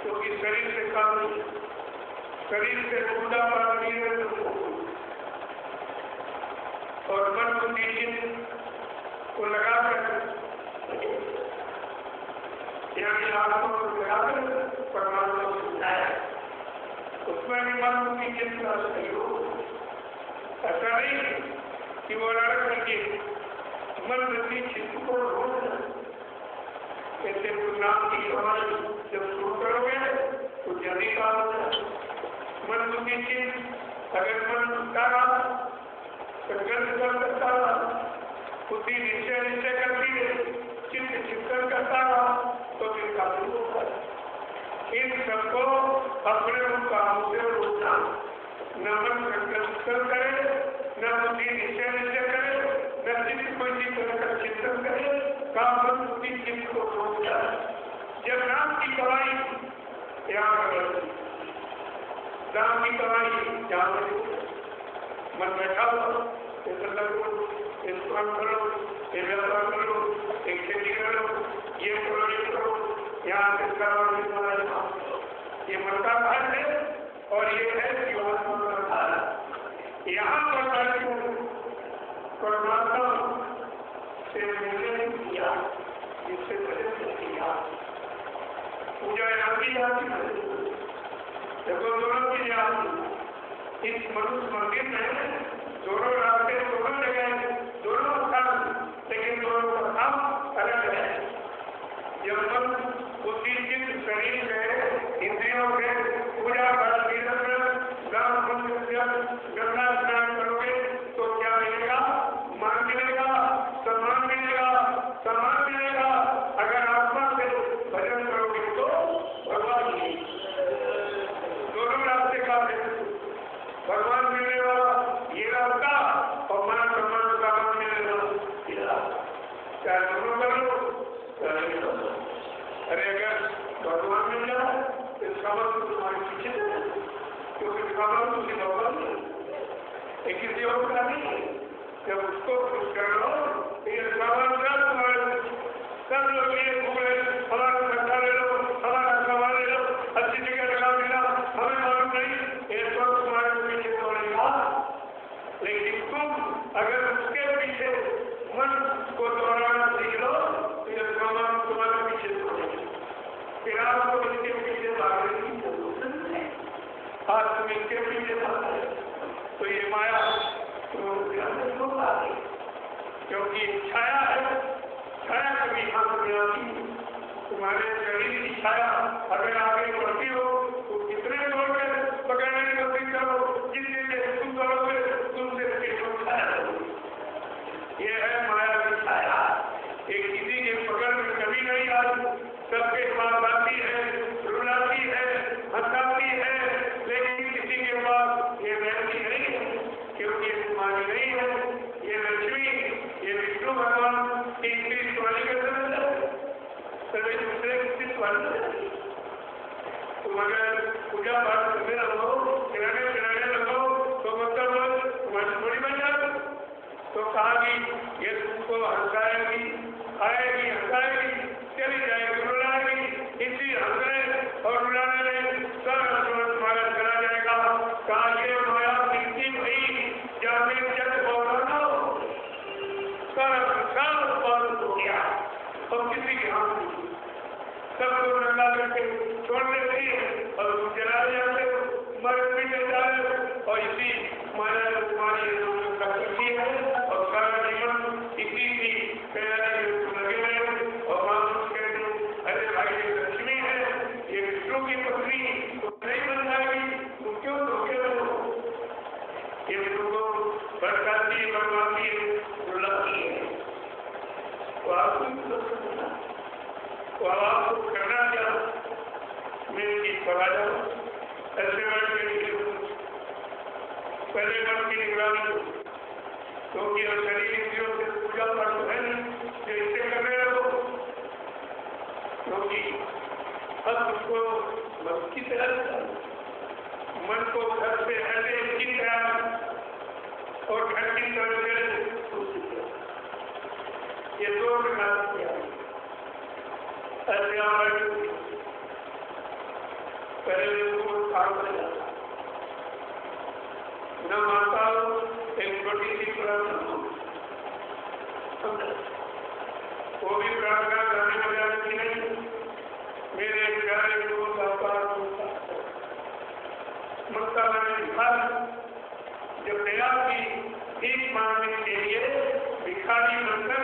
क्योंकि शरीर से काम नहीं शरीर से पूजा पाठ नहीं है और मन बुद्धि को लगाकर यानी आत्मा को लगाकर परमात्मा को सुनाया उसमें भी मन बुद्धि चिंता सहयोग ऐसा नहीं कि वो लड़ करके मन बुद्धि चित्त को रोकना ऐसे नाम की कमाई जब शुरू करोगे तो जल्दी काम होता है मन बुद्धि चित्त अगर मन रुकता रहा संघर्ष करता रहा बुद्धि निश्चय करती है चित्त चिंतन करता रहा तो फिर काबू होता है। इन सबको अपने कामों से रोकना न मन संकल्प करे न बुद्धि निश्चय करे न चित्त कोई चीज कर चिंतन करे काम बुद्धि चित्त को रोकता है। जब नाम की कमाई यहाँ नाम की कमाई यहाँ मन बैठा हुआ काम करो ये व्यापार करो एक खेती करो ये करो यहाँ से ये मन का भाग है और ये है जीवात्मा का भाग। यहाँ पर परमात्मा से मिलने किया जिससे पहले किया पूजा यहाँ की जाती है देखो दोनों की जाती इस मनुष्य मंदिर में दोनों रास्ते दोनों जगह दोनों स्थान लेकिन दोनों का काम अलग है। जब मन बुद्धि चित्त शरीर में इंद्रियों में पूजा पाठ गंगा स्नान करोगे तो क्या मिलेगा? मान मिलेगा, सम्मान मिलेगा, सम्मान मिलेगा। अगर आत्मा से भजन करोगे तो भगवान दोनों रास्ते का भगवान मिलेगा ये रास्ता और मान सम्मान का मिलेगा चाहे दोनों कर लो। अरे अगर भगवान मिल जाए तो इसका मतलब तुम्हारे पीछे क्योंकि इसका मतलब तुझे भगवान एक किसी और का नहीं। जब उसको खुश कर लो तो ये सामान तुम्हारे सब लोग ये घूमे हमारा धंधा ले लो हमारा सामान ले लो अच्छी जगह लगा देना हमें मालूम नहीं ये सब तुम्हारे पीछे दौड़ेगा। लेकिन तुम अगर उसके पीछे मन को दौड़ाना सीख लो तो ये सामान तुम्हारे पीछे दौड़ेगा। फिर आपको इसके पीछे भागने की जरूरत नहीं है। आज तुम इसके पीछे भागे तो ये माया क्योंकि छाया है छाया कभी हाथ में आती तुम्हारे शरीर की छाया अगर आगे बढ़ती हो तो कितने लोग पकड़ने की कोशिश करो जितने तुम करोगे तुमसे छाया ये है माया की छाया। एक किसी के पकड़ में कभी नहीं आती सबके पास आती है रुलाती है हंसाती है लेकिन किसी के पास ये रहती नहीं है क्योंकि ये तुम्हारी नहीं है। ये लक्ष्मी ये विष्णु भगवान की वाली का सभी दूसरे तुम अगर पूजा पाठ करने लगो खिलाने पिलाने लगो तो मतलब तुम्हारी थोड़ी बन जाओ तो कहागी ये तुमको हंसाएगी, आएगी, हंसाएगी, चली जाएगी, रुलाएगी, इसी हंसने और रुलाने में सारा जीवन तुम्हारा चला जाएगा। कहा ये माया मिलती हुई जाने जग बोलाना सारा संसार उत्पादन हो गया और किसी के हाथ नहीं, सबको नंगा करके छोड़ देती है और तुम जला जाते हो, मर मिट जाए और इसी माया तुम्हारी करती है और सारा जीवन इसी की तैयारी में तुम लगे रहे। और मानुष कहते अरे भाई ये लक्ष्मी है, ये विष्णु की पत्नी तुम नहीं बन जाएगी, तुम क्यों धोखे हो, ये तुमको भटकाती बनवाती रुलाती है। तो आपको करना क्या, मेरी चीज पर आ जाओ, ऐसे मन में पहले मन की निगरानी हो, क्योंकि शरीर इंद्रियों से पूजा पाठ तो है नहीं जो इसे करने लगो, क्योंकि अब उसको मन की तरह मन को घर से ऐसे की तरह और घर की तरह ये दो प्रकार किया ऐसे पहले काम कर जाता न मानता हो, एक छोटी सी प्रार्थना वो भी प्रार्थना करने बजाने की नहीं, मेरे प्यारे गुरु साकार मक्का मैंने लिखा जब दया की ठीक मानने के लिए भिखारी बनकर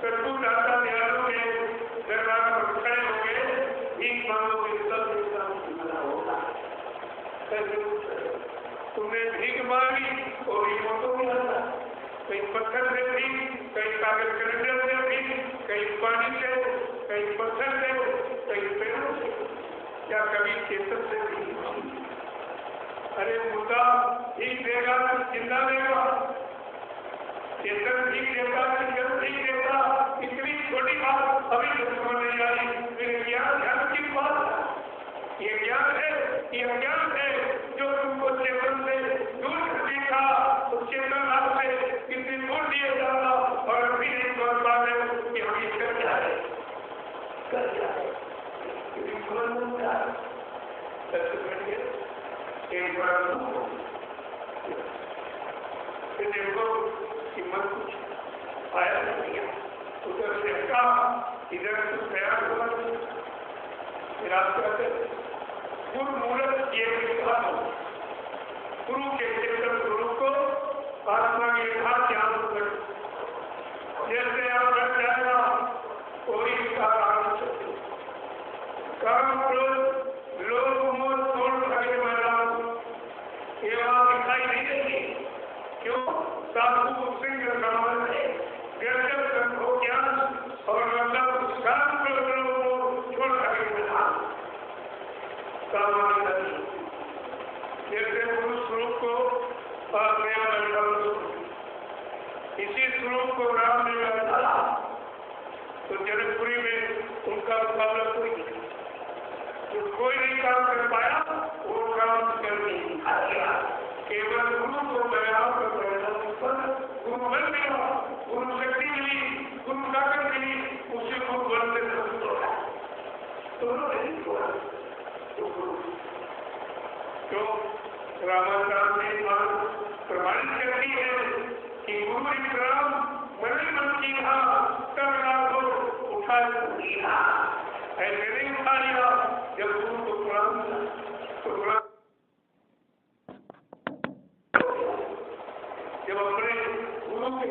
सत्तू दाता दयालु के दरबार पर खड़े हो गए, भीख मांगोगे सब होगा। तुमने भीख मांगी और ये तो नहीं आता, कहीं पत्थर से भीख, कहीं कागज कैलेंडर से भीख, कहीं पानी से, कहीं पत्थर से, कहीं पेड़ों से, क्या कभी चेतन से भीख? अरे मुद्दा भीख देगा तो जिंदा देगा, चेतन भीख देता कि जब भीख देता, इतनी छोटी बात अभी समझ नहीं आई। मेरे ज्ञान ध्यान की बात, ये ज्ञान है, ये ज्ञान है जो तुमको चेतन से दूर कर देगा, तो चेतन आपसे कितनी दूर दिए जाता और अभी नहीं समझ पा रहे कि हम ये कर क्या है, कर क्या है, समझ नहीं आ रहा। एक बार देखो हिम्मत कुछ आया नहीं, उधर से हटा, इधर से तैयार हुआ, फिर आप कहते गुरु मूलक ये विश्वास हो, गुरु के चेतन गुरु को आत्मा के यथार्थ ज्ञान कर, जैसे आप रख जाएगा कोई इसका काम क्रोध लोग मोह छोड़ आगे बढ़ा, ये वहां दिखाई नहीं देती, क्यों? साधु सिंह समान है, व्यर्थ हो ज्ञान और मतलब शांत लोगों को छोड़ आगे बढ़ा, सामान्य नहीं। जैसे गुरु स्वरूप को और नया बैठा, इसी स्वरूप को राम ने डाला तो जनकपुरी में उनका मुकाबला कोई नहीं, जो कोई नहीं काम कर पाया वो काम कर नहीं आया, केवल गुरु को बयान कर गुरु बन गया, गुरु शक्ति मिली, गुरु ताकत मिली, उसी को बल से तो रामाचार्य ने प्रमाणित करती है कि गुरु विक्राम बड़े मन की था, तब रात को उठा लिया, ऐसे नहीं उठा लिया जब गुरु को जब अपने गुरु के